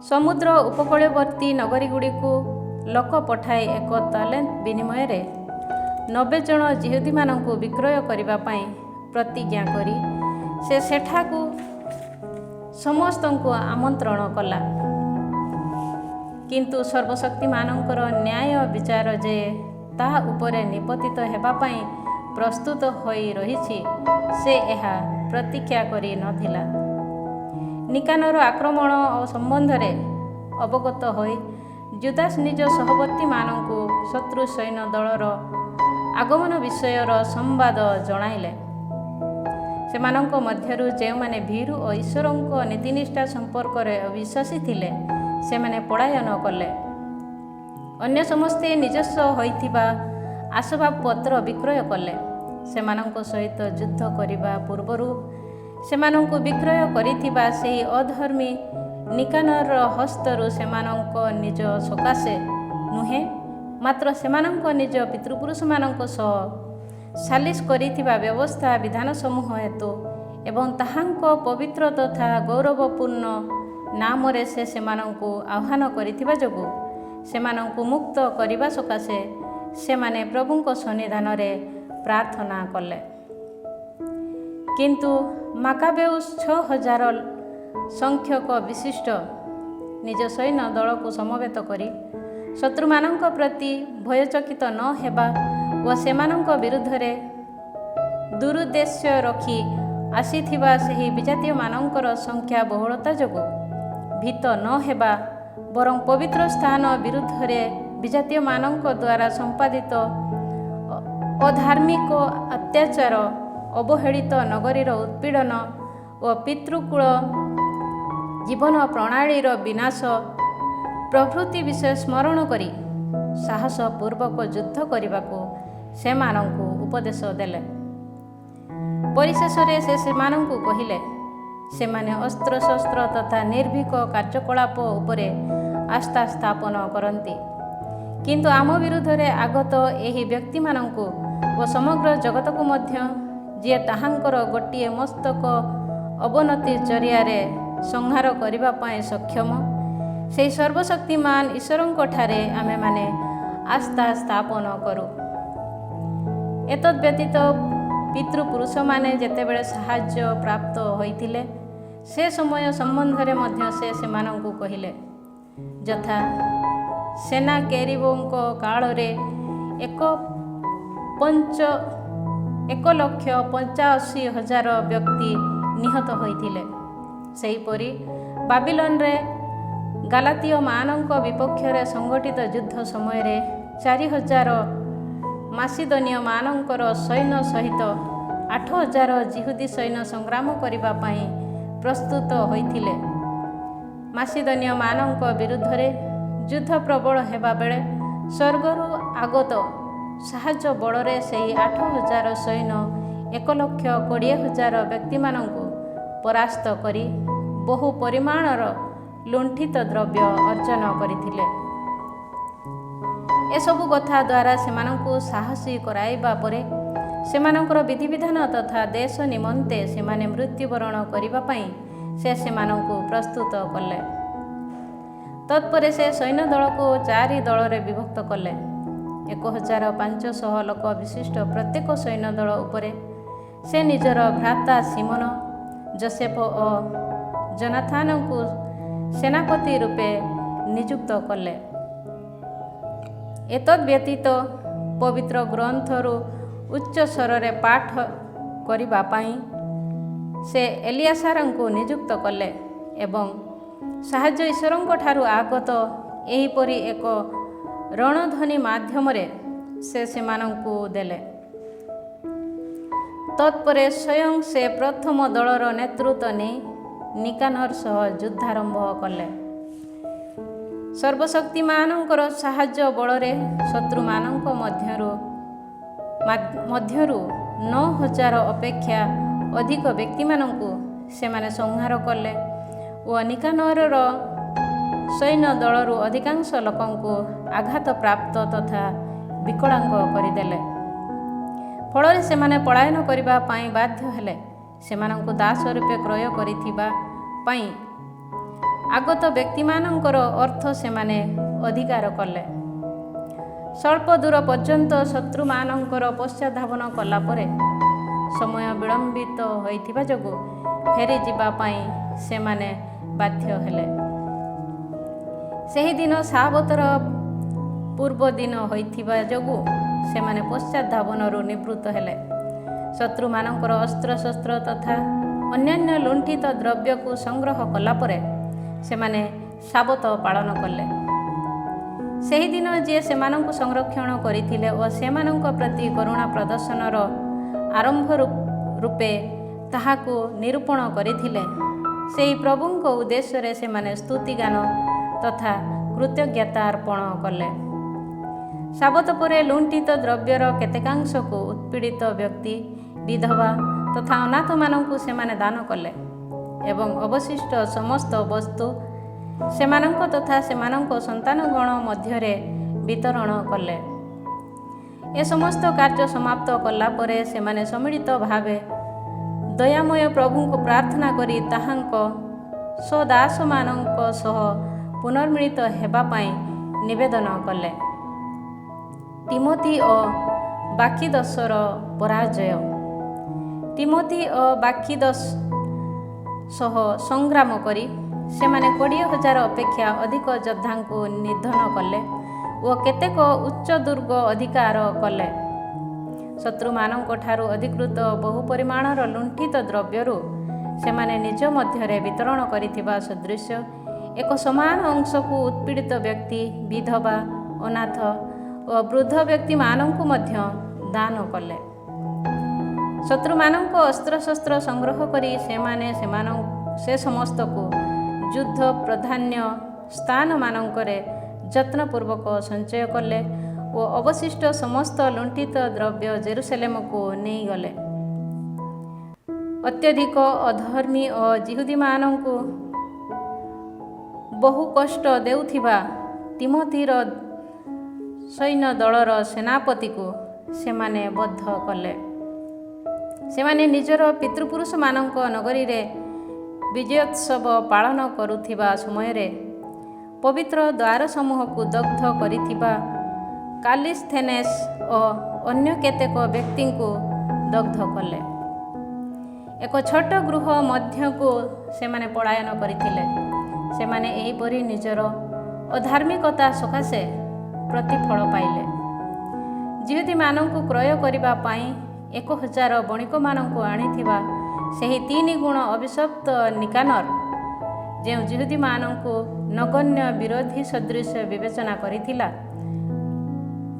ସମୁଦ୍ର ଉପକୂଳବର୍ତ୍ତୀ ନଗରୀଗୁଡ଼ିକୁ ଲୋକ ପଠାଇ 1 ତାଲେଣ୍ଟ ବିନିମୟରେ 90 ଜଣ ଯିହୁଦୀମାନଙ୍କୁ ବିକ୍ରୟ କରିବା ପାଇଁ ପ୍ରତିଜ୍ଞା କରି ସେ ସେଠାକୁ ସମସ୍ତଙ୍କୁ ଆମନ୍ତ୍ରଣ କଲା। କିନ୍ତୁ ସର୍ବଶକ୍ତିମାନଙ୍କର ନ୍ୟାୟ ବିଚାର ଯେ ତାହା ଉପରେ ନିପତିତ ହେବା ପାଇଁ ପ୍ରସ୍ତୁତ ହୋଇ ରହିଛି, ସେ ଏହା ପ୍ରତୀକ୍ଷା କରି ନଥିଲା। ନିକାନର ଆକ୍ରମଣ ସମ୍ବନ୍ଧରେ ଅବଗତ ହୋଇ ଜୁଦାସ ନିଜ ସହବର୍ତ୍ତୀମାନଙ୍କୁ ଶତ୍ରୁ ସୈନ୍ୟ ଦଳର ଆଗମନ ବିଷୟର ସମ୍ବାଦ ଜଣାଇଲେ। ସେମାନଙ୍କ ମଧ୍ୟରୁ ଯେଉଁମାନେ ଭୀରୁ ଓ ଈଶ୍ୱରଙ୍କ ନୀତିନିଷ୍ଠା ସମ୍ପର୍କରେ ଅବିଶ୍ୱାସୀ ଥିଲେ, ସେମାନେ ପଳାୟନ କଲେ। ଅନ୍ୟ ସମସ୍ତେ ନିଜସ୍ୱ ହୋଇଥିବା ଆସବାବପତ୍ର ବିକ୍ରୟ କଲେ। ସେମାନଙ୍କ ସହିତ ଯୁଦ୍ଧ କରିବା ପୂର୍ବରୁ ସେମାନଙ୍କୁ ବିକ୍ରୟ କରିଥିବା ସେହି ଅଧର୍ମୀ ନିକାନର ହସ୍ତରୁ ସେମାନଙ୍କ ନିଜ ସକାଶେ ନୁହେଁ, ମାତ୍ର ସେମାନଙ୍କ ନିଜ ପିତୃପୁରୁଷମାନଙ୍କ ସହ ସାଲିସ କରିଥିବା ବ୍ୟବସ୍ଥା ବିଧାନସମୂହ ହେତୁ ଏବଂ ତାହାଙ୍କ ପବିତ୍ର ତଥା ଗୌରବପୂର୍ଣ୍ଣ ନାମରେ ସେ ସେମାନଙ୍କୁ ଆହ୍ୱାନ କରିଥିବା ଯୋଗୁଁ ସେମାନଙ୍କୁ ମୁକ୍ତ କରିବା ସକାଶେ ସେମାନେ ପ୍ରଭୁଙ୍କ ସନ୍ନିଧାନରେ ପ୍ରାର୍ଥନା କଲେ। କିନ୍ତୁ ମାକାବେଉସ 6,000 ସଂଖ୍ୟକ ବିଶିଷ୍ଟ ନିଜ ସୈନ୍ୟ ଦଳକୁ ସମବେତ କରି ଶତ୍ରୁମାନଙ୍କ ପ୍ରତି ଭୟଚକିତ ନ ହେବା ଓ ସେମାନଙ୍କ ବିରୁଦ୍ଧରେ ଦୁରୁଦ୍ଦେଶ୍ୟ ରଖି ଆସିଥିବା ସେହି ବିଜାତୀୟମାନଙ୍କର ସଂଖ୍ୟା ବହୁଳତା ଯୋଗୁଁ ଭୀତ ନ ହେବା, ବରଂ ପବିତ୍ର ସ୍ଥାନ ବିରୁଦ୍ଧରେ ବିଜାତୀୟମାନଙ୍କ ଦ୍ୱାରା ସମ୍ପାଦିତ ଅଧାର୍ମିକ ଅତ୍ୟାଚାର, ଅବହେଳିତ ନଗରୀର ଉତ୍ପୀଡ଼ନ ଓ ପିତୃକୁଳ ଜୀବନ ପ୍ରଣାଳୀର ବିନାଶ ପ୍ରଭୃତି ବିଷୟ ସ୍ମରଣ କରି ସାହସପୂର୍ବକ ଯୁଦ୍ଧ କରିବାକୁ ସେମାନଙ୍କୁ ଉପଦେଶ ଦେଲେ। ପରିଶେଷରେ ସେ ସେମାନଙ୍କୁ କହିଲେ, ସେମାନେ ଅସ୍ତ୍ରଶସ୍ତ୍ର ତଥା ନିର୍ଭୀକ କାର୍ଯ୍ୟକଳାପ ଉପରେ ଆସ୍ଥା ସ୍ଥାପନ କରନ୍ତି, କିନ୍ତୁ ଆମ ବିରୁଦ୍ଧରେ ଆଗତ ଏହି ବ୍ୟକ୍ତିମାନଙ୍କୁ ଓ ସମଗ୍ର ଜଗତକୁ ମଧ୍ୟ, ଯିଏ ତାହାଙ୍କର ଗୋଟିଏ ମସ୍ତକ ଅବନତି ଜରିଆରେ ସଂହାର କରିବା ପାଇଁ ସକ୍ଷମ, ସେହି ସର୍ବଶକ୍ତିମାନ ଈଶ୍ୱରଙ୍କଠାରେ ଆମେମାନେ ଆସ୍ଥା ସ୍ଥାପନ କରୁ। ଏତଦ୍‌ବ୍ୟତୀତ ପିତୃପୁରୁଷମାନେ ଯେତେବେଳେ ସାହାଯ୍ୟ ପ୍ରାପ୍ତ ହୋଇଥିଲେ, ସେ ସମୟ ସମ୍ବନ୍ଧରେ ମଧ୍ୟ ସେ ସେମାନଙ୍କୁ କହିଲେ, ଯଥା ସେନାକେରିବଙ୍କ କାଳରେ 1,85,000 ବ୍ୟକ୍ତି ନିହତ ହୋଇଥିଲେ। ସେହିପରି ବାବିଲୋନରେ ଗାଲାତୀୟମାନଙ୍କ ବିପକ୍ଷରେ ସଂଗଠିତ ଯୁଦ୍ଧ ସମୟରେ 4,000 ମାସିଦୋନୀୟମାନଙ୍କର ସୈନ୍ୟ ସହିତ 8,000 ଯିହୁଦୀ ସୈନ୍ୟ ସଂଗ୍ରାମ କରିବା ପାଇଁ ପ୍ରସ୍ତୁତ ହୋଇଥିଲେ। ମାସିଦୋନୀୟମାନଙ୍କ ବିରୁଦ୍ଧରେ ଯୁଦ୍ଧ ପ୍ରବଳ ହେବା ବେଳେ ସ୍ୱର୍ଗରୁ ଆଗତ ସାହାଯ୍ୟ ବଳରେ ସେହି 8,000 ସୈନ୍ୟ 1,20,000 ବ୍ୟକ୍ତିମାନଙ୍କୁ ପରାସ୍ତ କରି ବହୁ ପରିମାଣର ଲୁଣ୍ଠିତ ଦ୍ରବ୍ୟ ଅର୍ଜନ କରିଥିଲେ। ଏସବୁ କଥା ଦ୍ୱାରା ସେମାନଙ୍କୁ ସାହସୀ କରାଇବା ପରେ ସେମାନଙ୍କର ବିଧିବିଧାନ ତଥା ଦେଶ ନିମନ୍ତେ ସେମାନେ ମୃତ୍ୟୁବରଣ କରିବା ପାଇଁ ସେ ସେମାନଙ୍କୁ ପ୍ରସ୍ତୁତ କଲେ। ତତ୍ପରେ ସେ ସୈନ୍ୟ ଦଳକୁ 4 ଦଳରେ ବିଭକ୍ତ କଲେ। 1500 ଲୋକ ବିଶିଷ୍ଟ ପ୍ରତ୍ୟେକ ସୈନ୍ୟ ଦଳ ଉପରେ ସେ ନିଜର ଭ୍ରାତା ସିମୋନ, ଯୋସେଫ ଓ ଜୋନାଥାନଙ୍କୁ ସେନାପତି ରୂପେ ନିଯୁକ୍ତ କଲେ। ଏତଦ୍ ବ୍ୟତୀତ ପବିତ୍ର ଗ୍ରନ୍ଥରୁ ଉଚ୍ଚ ସ୍ୱରରେ ପାଠ କରିବା ପାଇଁ ସେ ଏଲିଆସାରଙ୍କୁ ନିଯୁକ୍ତ କଲେ ଏବଂ ସାହାଯ୍ୟ ଈଶ୍ୱରଙ୍କ ଠାରୁ ଆଗତ ଏହିପରି ଏକ ରଣଧ୍ୱନି ମାଧ୍ୟମରେ ସେ ସେମାନଙ୍କୁ ଦେଲେ। ତତ୍ପରେ ସ୍ୱୟଂ ସେ ପ୍ରଥମ ଦଳର ନେତୃତ୍ୱ ନେଇ ନିକାନର ସହ ଯୁଦ୍ଧାରମ୍ଭ କଲେ। ସର୍ବଶକ୍ତିମାନଙ୍କର ସାହାଯ୍ୟ ବଳରେ ଶତ୍ରୁମାନଙ୍କ ମଧ୍ୟରୁ 9000 ଅପେକ୍ଷା ଅଧିକ ବ୍ୟକ୍ତିମାନଙ୍କୁ ସେମାନେ ସଂହାର କଲେ ଓ ନିକାନରର ସୈନ୍ୟ ଦଳରୁ ଅଧିକାଂଶ ଲୋକଙ୍କୁ ଆଘାତପ୍ରାପ୍ତ ତଥା ବିକଳାଙ୍ଗ କରିଦେଲେ। ଫଳରେ ସେମାନେ ପଳାୟନ କରିବା ପାଇଁ ବାଧ୍ୟ ହେଲେ। ସେମାନଙ୍କୁ ଦାସ ରୂପେ କ୍ରୟ କରିଥିବା ପାଇଁ ଆଗତ ବ୍ୟକ୍ତିମାନଙ୍କର ଅର୍ଥ ସେମାନେ ଅଧିକାର କଲେ। ସ୍ୱଳ୍ପ ଦୂର ପର୍ଯ୍ୟନ୍ତ ଶତ୍ରୁମାନଙ୍କର ପଶ୍ଚାଧାବନ କଲା ପରେ ସମୟ ବିଳମ୍ବିତ ହୋଇଥିବା ଯୋଗୁଁ ଫେରିଯିବା ପାଇଁ ସେମାନେ ବାଧ୍ୟ ହେଲେ। ସେହିଦିନ ସାବତର ପୂର୍ବ ଦିନ ହୋଇଥିବା ଯୋଗୁଁ ସେମାନେ ପଶ୍ଚାଧାବନରୁ ନିବୃତ୍ତ ହେଲେ। ଶତ୍ରୁମାନଙ୍କର ଅସ୍ତ୍ରଶସ୍ତ୍ର ତଥା ଅନ୍ୟାନ୍ୟ ଲୁଣ୍ଠିତ ଦ୍ରବ୍ୟକୁ ସଂଗ୍ରହ କଲା ପରେ ସେମାନେ ସାବତ ପାଳନ କଲେ। ସେହିଦିନ ଯିଏ ସେମାନଙ୍କୁ ସଂରକ୍ଷଣ କରିଥିଲେ ଓ ସେମାନଙ୍କ ପ୍ରତି କରୁଣା ପ୍ରଦର୍ଶନର ଆରମ୍ଭ ରୂପେ ତାହାକୁ ନିରୂପଣ କରିଥିଲେ, ସେହି ପ୍ରଭୁଙ୍କ ଉଦ୍ଦେଶ୍ୟରେ ସେମାନେ ସ୍ତୁତିଗାନ ତଥା କୃତଜ୍ଞତା ଅର୍ପଣ କଲେ। ସାବତ ପରେ ଲୁଣ୍ଠିତ ଦ୍ରବ୍ୟର କେତେକାଂଶକୁ ଉତ୍ପୀଡ଼ିତ ବ୍ୟକ୍ତି, ବିଧବା ତଥା ଅନାଥମାନଙ୍କୁ ସେମାନେ ଦାନ କଲେ ଏବଂ ଅବଶିଷ୍ଟ ସମସ୍ତ ବସ୍ତୁ ସେମାନଙ୍କ ତଥା ସେମାନଙ୍କ ସନ୍ତାନଗଣ ମଧ୍ୟରେ ବିତରଣ କଲେ। ଏ ସମସ୍ତ କାର୍ଯ୍ୟ ସମାପ୍ତ କଲା ପରେ ସେମାନେ ସମ୍ମିଳିତ ଭାବେ ଦୟାମୟ ପ୍ରଭୁଙ୍କୁ ପ୍ରାର୍ଥନା କରି ତାହାଙ୍କ ସ୍ୱଦାସମାନଙ୍କ ସହ ପୁନର୍ମିଳିତ ହେବା ପାଇଁ ନିବେଦନ କଲେ। ତିମୋଥି ଓ ବାକିଦସର ପରାଜୟ। ତିମୋଥି ଓ ବାକିଦସ ସହ ସଂଗ୍ରାମ କରି ସେମାନେ 20,000 ଅପେକ୍ଷା ଅଧିକ ଯୋଦ୍ଧାଙ୍କୁ ନିଧନ କଲେ ଓ କେତେକ ଉଚ୍ଚ ଦୁର୍ଗ ଅଧିକାର କଲେ। ଶତ୍ରୁମାନଙ୍କ ଠାରୁ ଅଧିକୃତ ବହୁ ପରିମାଣର ଲୁଣ୍ଠିତ ଦ୍ରବ୍ୟରୁ ସେମାନେ ନିଜ ମଧ୍ୟରେ ବିତରଣ କରିଥିବା ସଦୃଶ ଏକ ସମାନ ଅଂଶକୁ ଉତ୍ପୀଡ଼ିତ ବ୍ୟକ୍ତି, ବିଧବା, ଅନାଥ ଓ ବୃଦ୍ଧ ବ୍ୟକ୍ତିମାନଙ୍କୁ ମଧ୍ୟ ଦାନ କଲେ। ଶତ୍ରୁମାନଙ୍କ ଅସ୍ତ୍ରଶସ୍ତ୍ର ସଂଗ୍ରହ କରି ସେମାନେ ସେ ସମସ୍ତକୁ ଯୁଦ୍ଧ ପ୍ରାଧାନ୍ୟ ସ୍ଥାନମାନଙ୍କରେ ଯତ୍ନପୂର୍ବକ ସଞ୍ଚୟ କଲେ ଓ ଅବଶିଷ୍ଟ ସମସ୍ତ ଲୁଣ୍ଠିତ ଦ୍ରବ୍ୟ ଜେରୁସଲେମକୁ ନେଇଗଲେ। ଅତ୍ୟଧିକ ଅଧର୍ମୀ ଓ ଯିହୁଦୀମାନଙ୍କୁ ବହୁ କଷ୍ଟ ଦେଉଥିବା ତିମୋଥିର ସୈନ୍ୟ ଦଳର ସେନାପତିକୁ ସେମାନେ ବଦ୍ଧ କଲେ। ସେମାନେ ନିଜର ପିତୃପୁରୁଷମାନଙ୍କ ନଗରୀରେ ବିଜୟୋତ୍ସବ ପାଳନ କରୁଥିବା ସମୟରେ ପବିତ୍ର ଦ୍ୱାରସମୂହକୁ ଦଗ୍ଧ କରିଥିବା କାଲିସ୍ଥେନେସ୍ ଓ ଅନ୍ୟ କେତେକ ବ୍ୟକ୍ତିଙ୍କୁ ଦଗ୍ଧ କଲେ। ଏକ ଛୋଟ ଗୃହ ମଧ୍ୟକୁ ସେମାନେ ପଳାୟନ କରିଥିଲେ। ସେମାନେ ଏହିପରି ନିଜର ଅଧାର୍ମିକତା ସକାଶେ ପ୍ରତିଫଳ ପାଇଲେ। ଯିହୁଦୀମାନଙ୍କୁ କ୍ରୟ କରିବା ପାଇଁ 1,000 ବଣିକମାନଙ୍କୁ ଆଣିଥିବା ସେହି 3 ଗୁଣ ଅଭିଶପ୍ତ ନିକାନର, ଯେଉଁ ଯିହୁଦୀମାନଙ୍କୁ ନଗଣ୍ୟ ବିରୋଧୀ ସଦୃଶ ବିବେଚନା କରିଥିଲା,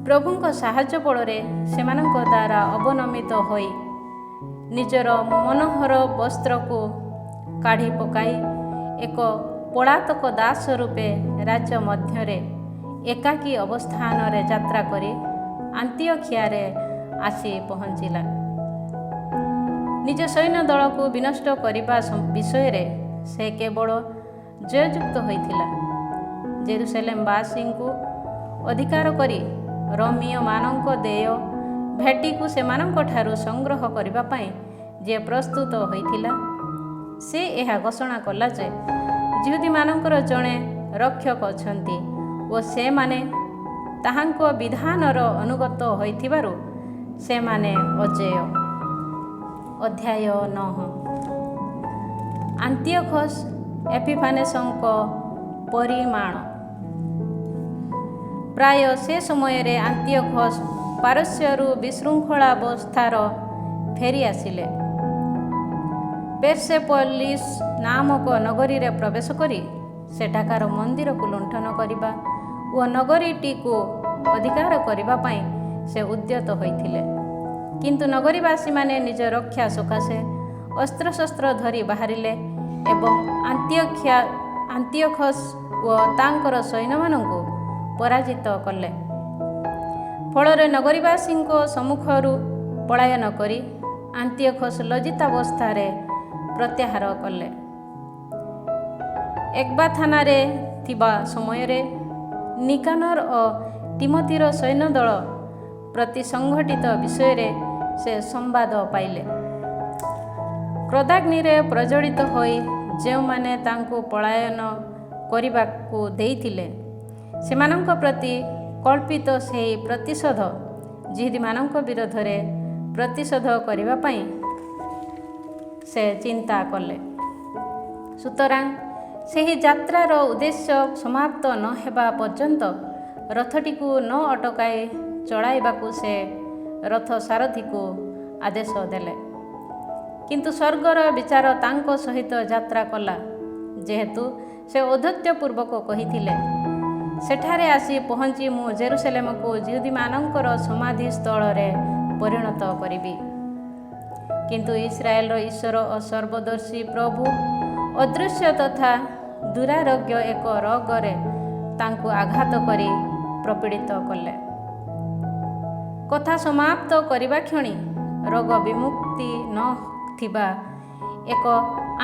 ପ୍ରଭୁଙ୍କ ସାହାଯ୍ୟ ବଳରେ ସେମାନଙ୍କ ଦ୍ୱାରା ଅବନମିତ ହୋଇ ନିଜର ମନୋହର ବସ୍ତ୍ରକୁ କାଢ଼ି ପକାଇ ଏକ ପଳାତକ ଦାସ ରୂପେ ରାଜ୍ୟ ମଧ୍ୟରେ ଏକାକୀ ଅବସ୍ଥାନରେ ଯାତ୍ରା କରି ଆନ୍ତିଓଖିଆରେ ଆସି ପହଞ୍ଚିଲା। ନିଜ ସୈନ୍ୟ ଦଳକୁ ବିନଷ୍ଟ କରିବା ବିଷୟରେ ସେ କେବଳ ଜୟଯୁକ୍ତ ହୋଇଥିଲା। ଜେରୁସଲେମବାସୀଙ୍କୁ ଅଧିକାର କରି ରୋମୀୟମାନଙ୍କ ଦେୟ ଭେଟିକୁ ସେମାନଙ୍କଠାରୁ ସଂଗ୍ରହ କରିବା ପାଇଁ ଯିଏ ପ୍ରସ୍ତୁତ ହୋଇଥିଲା, ସେ ଏହା ଘୋଷଣା କଲା ଯେ ଯିହୁଦୀମାନଙ୍କର ଜଣେ ରକ୍ଷକ ଅଛନ୍ତି ଓ ସେମାନେ ତାହାଙ୍କ ବିଧାନର ଅନୁଗତ ହୋଇଥିବାରୁ ସେମାନେ ଅଜେୟ। ଅଧ୍ୟାୟ 9। ଆନ୍ତିଓଖସ୍ ଏପିଫାନେସଙ୍କ ପରିମାଣ। ପ୍ରାୟ ସେ ସମୟରେ ଆନ୍ତିଓଖସ୍ ପାରସ୍ୟରୁ ବିଶୃଙ୍ଖଳାବସ୍ଥାର ଫେରି ଆସିଲେ। ପେର୍ସେପୋଲିସ୍ ନାମକ ନଗରୀରେ ପ୍ରବେଶ କରି ସେଠାକାର ମନ୍ଦିରକୁ ଲୁଣ୍ଠନ କରିବା ଓ ନଗରୀଟିକୁ ଅଧିକାର କରିବା ପାଇଁ ସେ ଉଦ୍ୟତ ହୋଇଥିଲେ। କିନ୍ତୁ ନଗରୀବାସୀମାନେ ନିଜ ରକ୍ଷା ସକାଶେ ଅସ୍ତ୍ରଶସ୍ତ୍ର ଧରି ବାହାରିଲେ ଏବଂ ଆନ୍ତିଓଖସ୍ ଓ ତାଙ୍କର ସୈନ୍ୟମାନଙ୍କୁ ପରାଜିତ କଲେ। ଫଳରେ ନଗରୀବାସୀଙ୍କ ସମ୍ମୁଖରୁ ପଳାୟନ କରି ଆନ୍ତିଓଖସ୍ ଲଜ୍ଜିତାବସ୍ଥାରେ ପ୍ରତ୍ୟାହାର କଲେ। ଏକବାଥାନାରେ ଥିବା ସମୟରେ ନିକାନର ଓ ଟିମୋଥୀର ସୈନ୍ୟଦଳ ପ୍ରତି ସଂଘଟିତ ବିଷୟରେ ସେ ସମ୍ବାଦ ପାଇଲେ। କ୍ରୋଧାଗ୍ନିରେ ପ୍ରଜ୍ୱଳିତ ହୋଇ ଯେଉଁମାନେ ତାଙ୍କୁ ପଳାୟନ କରିବାକୁ ଦେଇଥିଲେ, ସେମାନଙ୍କ ପ୍ରତି କଳ୍ପିତ ସେହି ପ୍ରତିଶୋଧ ଯିହୁଦୀମାନଙ୍କ ବିରୋଧରେ ପ୍ରତିଶୋଧ କରିବା ପାଇଁ ସେ ଚିନ୍ତା କଲେ। ସୁତରାଂ ସେହି ଯାତ୍ରାର ଉଦ୍ଦେଶ୍ୟ ସମାପ୍ତ ନ ହେବା ପର୍ଯ୍ୟନ୍ତ ରଥଟିକୁ ନ ଅଟକାଇ ଚଳାଇବାକୁ ସେ ରଥ ସାରଥୀକୁ ଆଦେଶ ଦେଲେ। କିନ୍ତୁ ସ୍ୱର୍ଗର ବିଚାର ତାଙ୍କ ସହିତ ଯାତ୍ରା କଲା, ଯେହେତୁ ସେ ଔଦ୍ଧତ୍ୟପୂର୍ବକ କହିଥିଲେ, ସେଠାରେ ଆସି ପହଞ୍ଚି ମୁଁ ଜେରୁସଲେମକୁ ଯିହୁଦୀମାନଙ୍କର ସମାଧିସ୍ଥଳରେ ପରିଣତ କରିବି। କିନ୍ତୁ ଇସ୍ରାଏଲର ଈଶ୍ୱର ଓ ସର୍ବଦର୍ଶୀ ପ୍ରଭୁ ଅଦୃଶ୍ୟ ତଥା ଦୁରାରୋଗ୍ୟ ଏକ ରୋଗରେ ତାଙ୍କୁ ଆଘାତ କରି ପ୍ରପୀଡ଼ିତ କଲେ। କଥା ସମାପ୍ତ କରିବା କ୍ଷଣି ରୋଗ ବିମୁକ୍ତି ନ ଥିବା ଏକ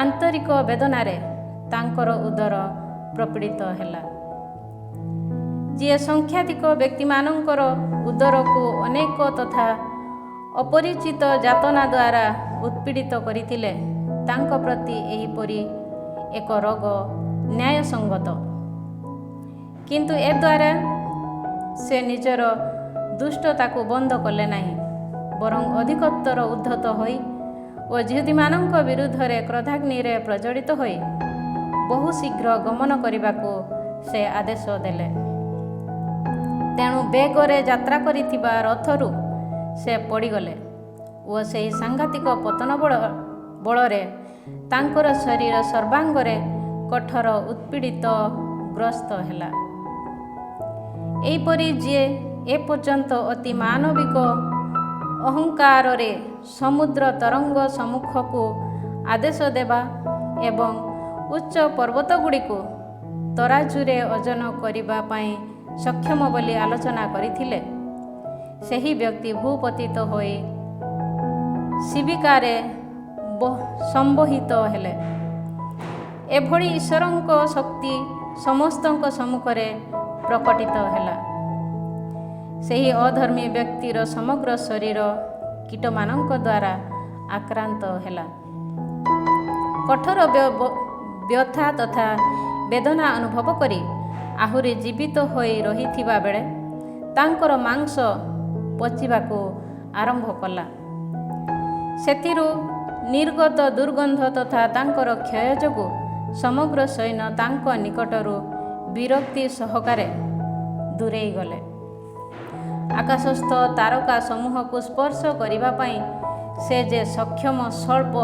ଆନ୍ତରିକ ବେଦନାରେ ତାଙ୍କର ଉଦର ପ୍ରପୀଡ଼ିତ ହେଲା। ଯିଏ ସଂଖ୍ୟାଧିକ ବ୍ୟକ୍ତିମାନଙ୍କର ଉଦରକୁ ଅନେକ ତଥା ଅପରିଚିତ ଯାତନା ଦ୍ୱାରା ଉତ୍ପୀଡ଼ିତ କରିଥିଲେ, ତାଙ୍କ ପ୍ରତି ଏହିପରି ଏକ ରୋଗ ନ୍ୟାୟସଙ୍ଗତ। କିନ୍ତୁ ଏଦ୍ୱାରା ସେ ନିଜର ଦୁଷ୍ଟତାକୁ ବନ୍ଦ କଲେ ନାହିଁ, ବରଂ ଅଧିକତର ଉଦ୍ଧତ ହୋଇ ଓ ଯିହୁଦୀମାନଙ୍କ ବିରୁଦ୍ଧରେ କ୍ରୋଧାଗ୍ନିରେ ପ୍ରଜ୍ୱଳିତ ହୋଇ ବହୁ ଶୀଘ୍ର ଗମନ କରିବାକୁ ସେ ଆଦେଶ ଦେଲେ। ତେଣୁ ବେଗରେ ଯାତ୍ରା କରିଥିବା ରଥରୁ ସେ ପଡ଼ିଗଲେ ଓ ସେହି ସାଂଘାତିକ ପତନ ବଳରେ ତାଙ୍କର ଶରୀର ସର୍ବାଙ୍ଗରେ କଠୋର ଉତ୍ପୀଡ଼ିତଗ୍ରସ୍ତ ହେଲା। ଏହିପରି ଯିଏ ଏପର୍ଯ୍ୟନ୍ତ ଅତି ମାନବିକ ଅହଙ୍କାରରେ ସମୁଦ୍ର ତରଙ୍ଗ ସମ୍ମୁଖକୁ ଆଦେଶ ଦେବା ଏବଂ ଉଚ୍ଚ ପର୍ବତଗୁଡ଼ିକୁ ତରାଜୁରେ ଓଜନ କରିବା ପାଇଁ ସକ୍ଷମ ବୋଲି ଆଲୋଚନା କରିଥିଲେ, ସେହି ବ୍ୟକ୍ତି ଭୂପତିତ ହୋଇ ଶିବିକାରେ ସମ୍ବହିତ ହେଲେ। ଏଭଳି ଈଶ୍ୱରଙ୍କ ଶକ୍ତି ସମସ୍ତଙ୍କ ସମ୍ମୁଖରେ ପ୍ରକଟିତ ହେଲା। ସେହି ଅଧର୍ମୀ ବ୍ୟକ୍ତିର ସମଗ୍ର ଶରୀର କୀଟମାନଙ୍କ ଦ୍ୱାରା ଆକ୍ରାନ୍ତ ହେଲା। କଠୋର ବ୍ୟଥା ତଥା ବେଦନା ଅନୁଭବ କରି ଆହୁରି ଜୀବିତ ହୋଇ ରହିଥିବା ବେଳେ ତାଙ୍କର ମାଂସ ପଚିବାକୁ ଆରମ୍ଭ କଲା। ସେଥିରୁ ନିର୍ଗତ ଦୁର୍ଗନ୍ଧ ତଥା ତାଙ୍କର କ୍ଷୟ ଯୋଗୁଁ ସମଗ୍ର ସୈନ୍ୟ ତାଙ୍କ ନିକଟରୁ ବିରକ୍ତି ସହକାରେ ଦୂରେଇ ଗଲେ। ଆକାଶସ୍ଥ ତାରକା ସମୂହକୁ ସ୍ପର୍ଶ କରିବା ପାଇଁ ସେ ଯେ ସକ୍ଷମ ସ୍ୱଳ୍ପ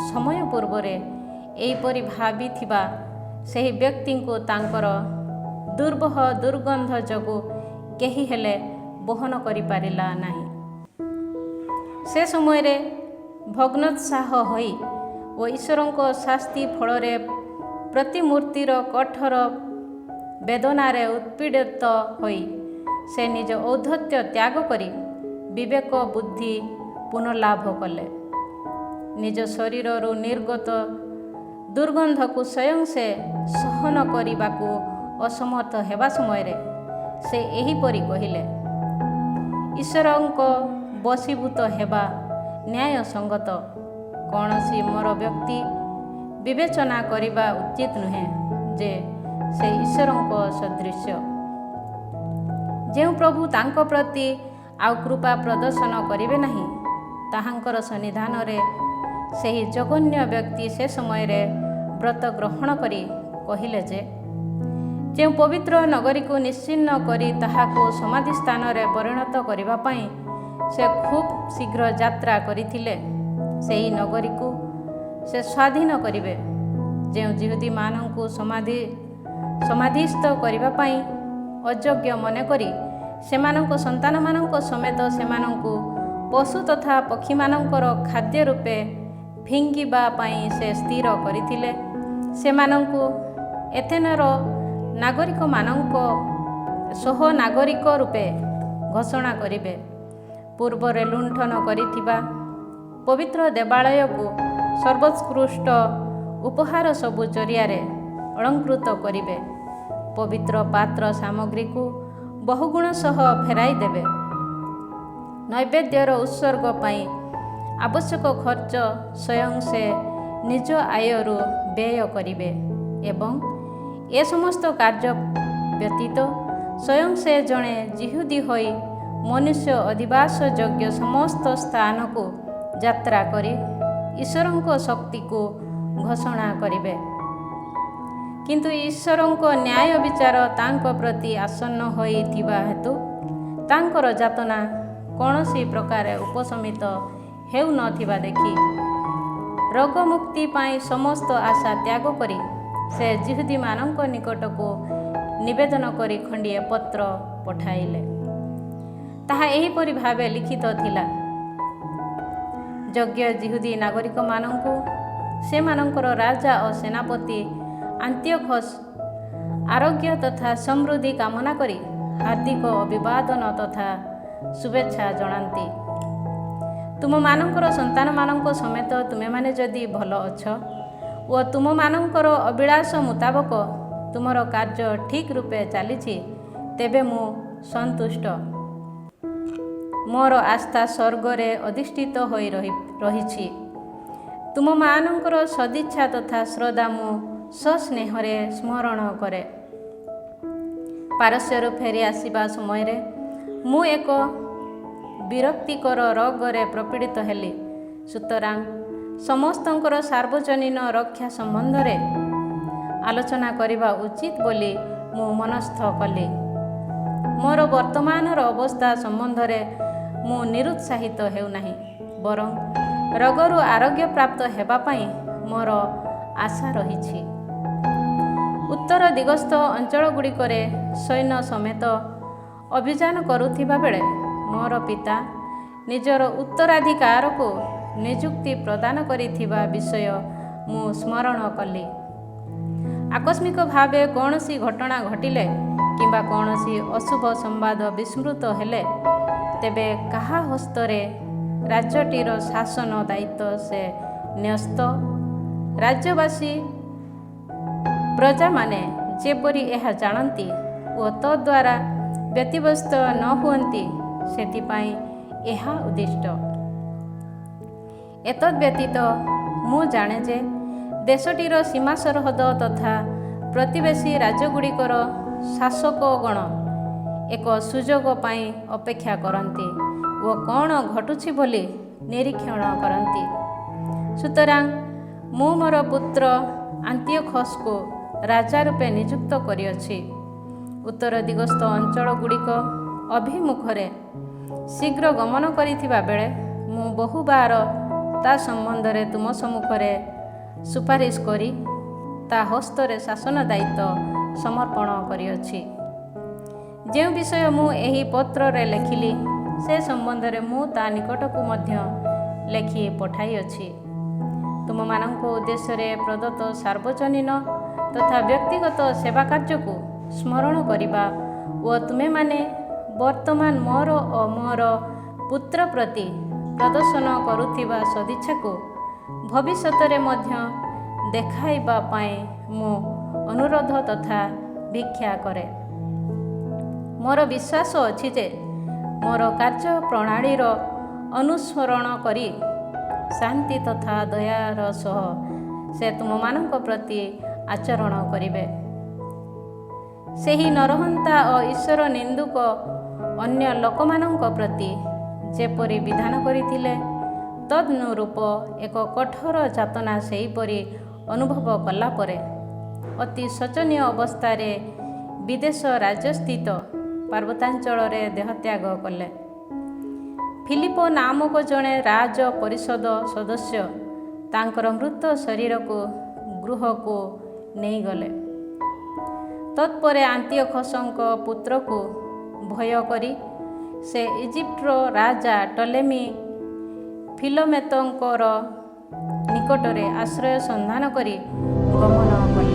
ସମୟ ପୂର୍ବରେ ଏହିପରି ଭାବିଥିବା ସେହି ବ୍ୟକ୍ତିଙ୍କୁ ତାଙ୍କର ଦୁର୍ବହ ଦୁର୍ଗନ୍ଧ ଯୋଗୁଁ କେହି ହେଲେ ବହନ କରିପାରିଲା ନାହିଁ। ସେ ସମୟରେ ଭଗ୍ନୋତ୍ସାହ ହୋଇ ଓ ଈଶ୍ୱରଙ୍କ ଶାସ୍ତି ଫଳରେ ପ୍ରତିମୂର୍ତ୍ତିର କଠୋର ବେଦନାରେ ଉତ୍ପୀଡ଼ିତ ହୋଇ ସେ ନିଜ ଔଦ୍ଧତ୍ୟ ତ୍ୟାଗ କରି ବିବେକ ବୁଦ୍ଧି ପୁନଃଲାଭ କଲେ। ନିଜ ଶରୀରରୁ ନିର୍ଗତ ଦୁର୍ଗନ୍ଧକୁ ସ୍ୱୟଂ ସେ ସହନ କରିବାକୁ ଅସମର୍ଥ ହେବା ସମୟରେ ସେ ଏହିପରି କହିଲେ, ଈଶ୍ୱରଙ୍କ ବଶୀଭୂତ ହେବା ନ୍ୟାୟ ସଙ୍ଗତ। କୌଣସି ମୋର ବ୍ୟକ୍ତି ବିବେଚନା କରିବା ଉଚିତ ନୁହେଁ ଯେ ସେ ଈଶ୍ୱରଙ୍କ ସଦୃଶ୍ୟ। ଯେଉଁ ପ୍ରଭୁ ତାଙ୍କ ପ୍ରତି ଆଉ କୃପା ପ୍ରଦର୍ଶନ କରିବେ ନାହିଁ, ତାହାଙ୍କର ସନ୍ନିଧାନରେ ସେହି ଜଘନ୍ୟ ବ୍ୟକ୍ତି ସେ ସମୟରେ ବ୍ରତ ଗ୍ରହଣ କରି କହିଲେ ଯେ, ଯେଉଁ ପବିତ୍ର ନଗରୀକୁ ନିଶ୍ଚିହ୍ନ କରି ତାହାକୁ ସମାଧି ସ୍ଥାନରେ ପରିଣତ କରିବା ପାଇଁ ସେ ଖୁବ୍ ଶୀଘ୍ର ଯାତ୍ରା କରିଥିଲେ, ସେହି ନଗରୀକୁ ସେ ସ୍ୱାଧୀନ କରିବେ। ଯେଉଁ ଯିହୁଦୀମାନଙ୍କୁ ସମାଧିସ୍ଥ କରିବା ପାଇଁ ଅଯୋଗ୍ୟ ମନେକରି ସେମାନଙ୍କ ସନ୍ତାନମାନଙ୍କ ସମେତ ସେମାନଙ୍କୁ ପଶୁ ତଥା ପକ୍ଷୀମାନଙ୍କର ଖାଦ୍ୟ ରୂପେ ଫିଙ୍ଗିବା ପାଇଁ ସେ ସ୍ଥିର କରିଥିଲେ, ସେମାନଙ୍କୁ ଏଥେନର ନାଗରିକମାନଙ୍କ ସହନାଗରିକ ରୂପେ ଘୋଷଣା କରିବେ। ପୂର୍ବରେ ଲୁଣ୍ଠନ କରିଥିବା ପବିତ୍ର ଦେବାଳୟକୁ ସର୍ବୋତ୍କୃଷ୍ଟ ଉପହାର ସବୁ ଜରିଆରେ ଅଳଙ୍କୃତ କରିବେ। ପବିତ୍ର ପାତ୍ର ସାମଗ୍ରୀକୁ ବହୁଗୁଣ ସହ ଫେରାଇ ଦେବେ। ନୈବେଦ୍ୟର ଉତ୍ସର୍ଗ ପାଇଁ ଆବଶ୍ୟକ ଖର୍ଚ୍ଚ ସ୍ୱୟଂ ସେ ନିଜ ଆୟରୁ ବ୍ୟୟ କରିବେ ଏବଂ ଏ ସମସ୍ତ କାର୍ଯ୍ୟ ବ୍ୟତୀତ ସ୍ୱୟଂ ସେ ଜଣେ ଯିହୁଦୀ ହୋଇ ମନୁଷ୍ୟ ଅଧିବାସ ଯୋଗ୍ୟ ସମସ୍ତ ସ୍ଥାନକୁ ଯାତ୍ରା କରି ଈଶ୍ୱରଙ୍କ ଶକ୍ତିକୁ ଘୋଷଣା କରିବେ। କିନ୍ତୁ ଈଶ୍ୱରଙ୍କ ନ୍ୟାୟ ବିଚାର ତାଙ୍କ ପ୍ରତି ଆସନ୍ନ ହୋଇଥିବା ହେତୁ ତାଙ୍କର ଯାତନା କୌଣସି ପ୍ରକାରେ ଉପଶମିତ ହେଉନଥିବା ଦେଖି ରୋଗ ମୁକ୍ତି ପାଇଁ ସମସ୍ତ ଆଶା ତ୍ୟାଗ କରି ସେ ଯିହୁଦୀମାନଙ୍କ ନିକଟକୁ ନିବେଦନ କରି ଖଣ୍ଡିଏ ପତ୍ର ପଠାଇଲେ। ତାହା ଏହିପରି ଭାବେ ଲିଖିତ ଥିଲା, ଯୋଗ୍ୟ ଯିହୁଦୀ ନାଗରିକମାନଙ୍କୁ ସେମାନଙ୍କର ରାଜା ଓ ସେନାପତି ଆନ୍ତିଓଖସ୍ ଆରୋଗ୍ୟ ତଥା ସମୃଦ୍ଧି କାମନା କରି ହାର୍ଦ୍ଦିକ ଅଭିବାଦନ ତଥା ଶୁଭେଚ୍ଛା ଜଣାନ୍ତି। ତୁମମାନଙ୍କର ସନ୍ତାନମାନଙ୍କ ସମେତ ତୁମେମାନେ ଯଦି ଭଲ ଅଛ ଓ ତୁମମାନଙ୍କର ଅଭିଳାଷ ମୁତାବକ ତୁମର କାର୍ଯ୍ୟ ଠିକ୍ ରୂପେ ଚାଲିଛି, ତେବେ ମୁଁ ସନ୍ତୁଷ୍ଟ। ମୋର ଆସ୍ଥା ସ୍ୱର୍ଗରେ ଅଧିଷ୍ଠିତ ହୋଇ ରହିଛି। ତୁମମାନଙ୍କର ସଦିଚ୍ଛା ତଥା ଶ୍ରଦ୍ଧା ମୁଁ ସସ୍ନେହରେ ସ୍ମରଣ କରେ। ପାରସ୍ୟରୁ ଫେରି ଆସିବା ସମୟରେ ମୁଁ ଏକ ବିରକ୍ତିକର ରୋଗରେ ପ୍ରପୀଡ଼ିତ ହେଲି। ସୁତରାଂ ସମସ୍ତଙ୍କର ସାର୍ବଜନୀନ ରକ୍ଷା ସମ୍ବନ୍ଧରେ ଆଲୋଚନା କରିବା ଉଚିତ ବୋଲି ମୁଁ ମନସ୍ଥ କଲି। ମୋର ବର୍ତ୍ତମାନର ଅବସ୍ଥା ସମ୍ବନ୍ଧରେ ମୁଁ ନିରୁତ୍ସାହିତ ହେଉନାହିଁ, ବରଂ ରୋଗରୁ ଆରୋଗ୍ୟ ପ୍ରାପ୍ତ ହେବା ପାଇଁ ମୋର ଆଶା ରହିଛି। ଉତ୍ତର ଦିଗସ୍ଥ ଅଞ୍ଚଳଗୁଡ଼ିକରେ ସୈନ୍ୟ ସମେତ ଅଭିଯାନ କରୁଥିବା ବେଳେ ମୋର ପିତା ନିଜର ଉତ୍ତରାଧିକାରକୁ ନିଯୁକ୍ତି ପ୍ରଦାନ କରିଥିବା ବିଷୟ ମୁଁ ସ୍ମରଣ କଲି। ଆକସ୍ମିକ ଭାବେ କୌଣସି ଘଟଣା ଘଟିଲେ କିମ୍ବା କୌଣସି ଅଶୁଭ ସମ୍ବାଦ ବିସ୍ମୃତ ହେଲେ, ତେବେ କାହା ହସ୍ତରେ ରାଜ୍ୟଟିର ଶାସନ ଦାୟିତ୍ୱ ସେ ନ୍ୟସ୍ତ। ରାଜ୍ୟବାସୀ ପ୍ରଜାମାନେ ଯେପରି ଏହା ଜାଣନ୍ତି ଓ ତଦ୍ୱାରା ବ୍ୟତିବ୍ୟସ୍ତ ନ ହୁଅନ୍ତି, ସେଥିପାଇଁ ଏହା ଉଦ୍ଦିଷ୍ଟ। ଏତଦ୍‌ବ୍ୟତୀତ ମୁଁ ଜାଣେ ଯେ ଦେଶଟିର ସୀମା ସରହଦ ତଥା ପ୍ରତିବେଶୀ ରାଜ୍ୟଗୁଡ଼ିକର ଶାସକଗଣ ଏକ ସୁଯୋଗ ପାଇଁ ଅପେକ୍ଷା କରନ୍ତି ଓ କ'ଣ ଘଟୁଛି ବୋଲି ନିରୀକ୍ଷଣ କରନ୍ତି। ସୁତରାଂ ମୁଁ ମୋର ପୁତ୍ର ଆନ୍ତିଓଖସ୍‌କୁ ରାଜା ରୂପେ ନିଯୁକ୍ତ କରିଅଛି। ଉତ୍ତର ଦିଗସ୍ଥ ଅଞ୍ଚଳଗୁଡ଼ିକ ଅଭିମୁଖରେ ଶୀଘ୍ର ଗମନ କରିଥିବା ବେଳେ ମୁଁ ବହୁବାର ତା ସମ୍ବନ୍ଧରେ ତୁମ ସମ୍ମୁଖରେ ସୁପାରିଶ କରି ତା ହସ୍ତରେ ଶାସନ ଦାୟିତ୍ୱ ସମର୍ପଣ କରିଅଛି। ଯେଉଁ ବିଷୟ ମୁଁ ଏହି ପତ୍ରରେ ଲେଖିଲି, ସେ ସମ୍ବନ୍ଧରେ ମୁଁ ତା ନିକଟକୁ ମଧ୍ୟ ଲେଖି ପଠାଇଅଛି। ତୁମମାନଙ୍କ ଉଦ୍ଦେଶ୍ୟରେ ପ୍ରଦତ୍ତ ସାର୍ବଜନୀନ ତଥା ବ୍ୟକ୍ତିଗତ ସେବା କାର୍ଯ୍ୟକୁ ସ୍ମରଣ କରିବା ଓ ତୁମେମାନେ ବର୍ତ୍ତମାନ ମୋର ଓ ମୋର ପୁତ୍ର ପ୍ରତି ପ୍ରଦର୍ଶନ କରୁଥିବା ସଦିଚ୍ଛାକୁ ଭବିଷ୍ୟତରେ ମଧ୍ୟ ଦେଖାଇବା ପାଇଁ ମୁଁ ଅନୁରୋଧ ତଥା ଭିକ୍ଷା କରେ। ମୋର ବିଶ୍ୱାସ ଅଛି ଯେ ମୋର କାର୍ଯ୍ୟ ପ୍ରଣାଳୀର ଅନୁସରଣ କରି ଶାନ୍ତି ତଥା ଦୟାର ସହ ସେ ତୁମମାନଙ୍କ ପ୍ରତି ଆଚରଣ କରିବେ। ସେହି ନରହନ୍ତା ଓ ଈଶ୍ୱର ନିନ୍ଦୁକ ଅନ୍ୟ ଲୋକମାନଙ୍କ ପ୍ରତି ଯେପରି ବିଧାନ କରିଥିଲେ, ତଦନୁରୂପ ଏକ କଠୋର ଯାତନା ସେହିପରି ଅନୁଭବ କଲା ପରେ ଅତି ଶୋଚନୀୟ ଅବସ୍ଥାରେ ବିଦେଶ ରାଜ୍ୟସ୍ଥିତ ପାର୍ବତ୍ୟାଞ୍ଚଳରେ ଦେହତ୍ୟାଗ କଲେ। ଫିଲିପ ନାମକ ଜଣେ ରାଜ ପରିଷଦ ସଦସ୍ୟ ତାଙ୍କର ମୃତ ଶରୀରକୁ ଗୃହକୁ ନେଇଗଲେ। ତତ୍ପରେ ଆନ୍ତିଓଖସଙ୍କ ପୁତ୍ରକୁ ଭୟ କରି ସେ ଇଜିପ୍ଟର ରାଜା ଟଲେମି ଫିଲୋମେତଙ୍କର ନିକଟରେ ଆଶ୍ରୟ ସନ୍ଧାନ କରି ଗମନ କଲେ।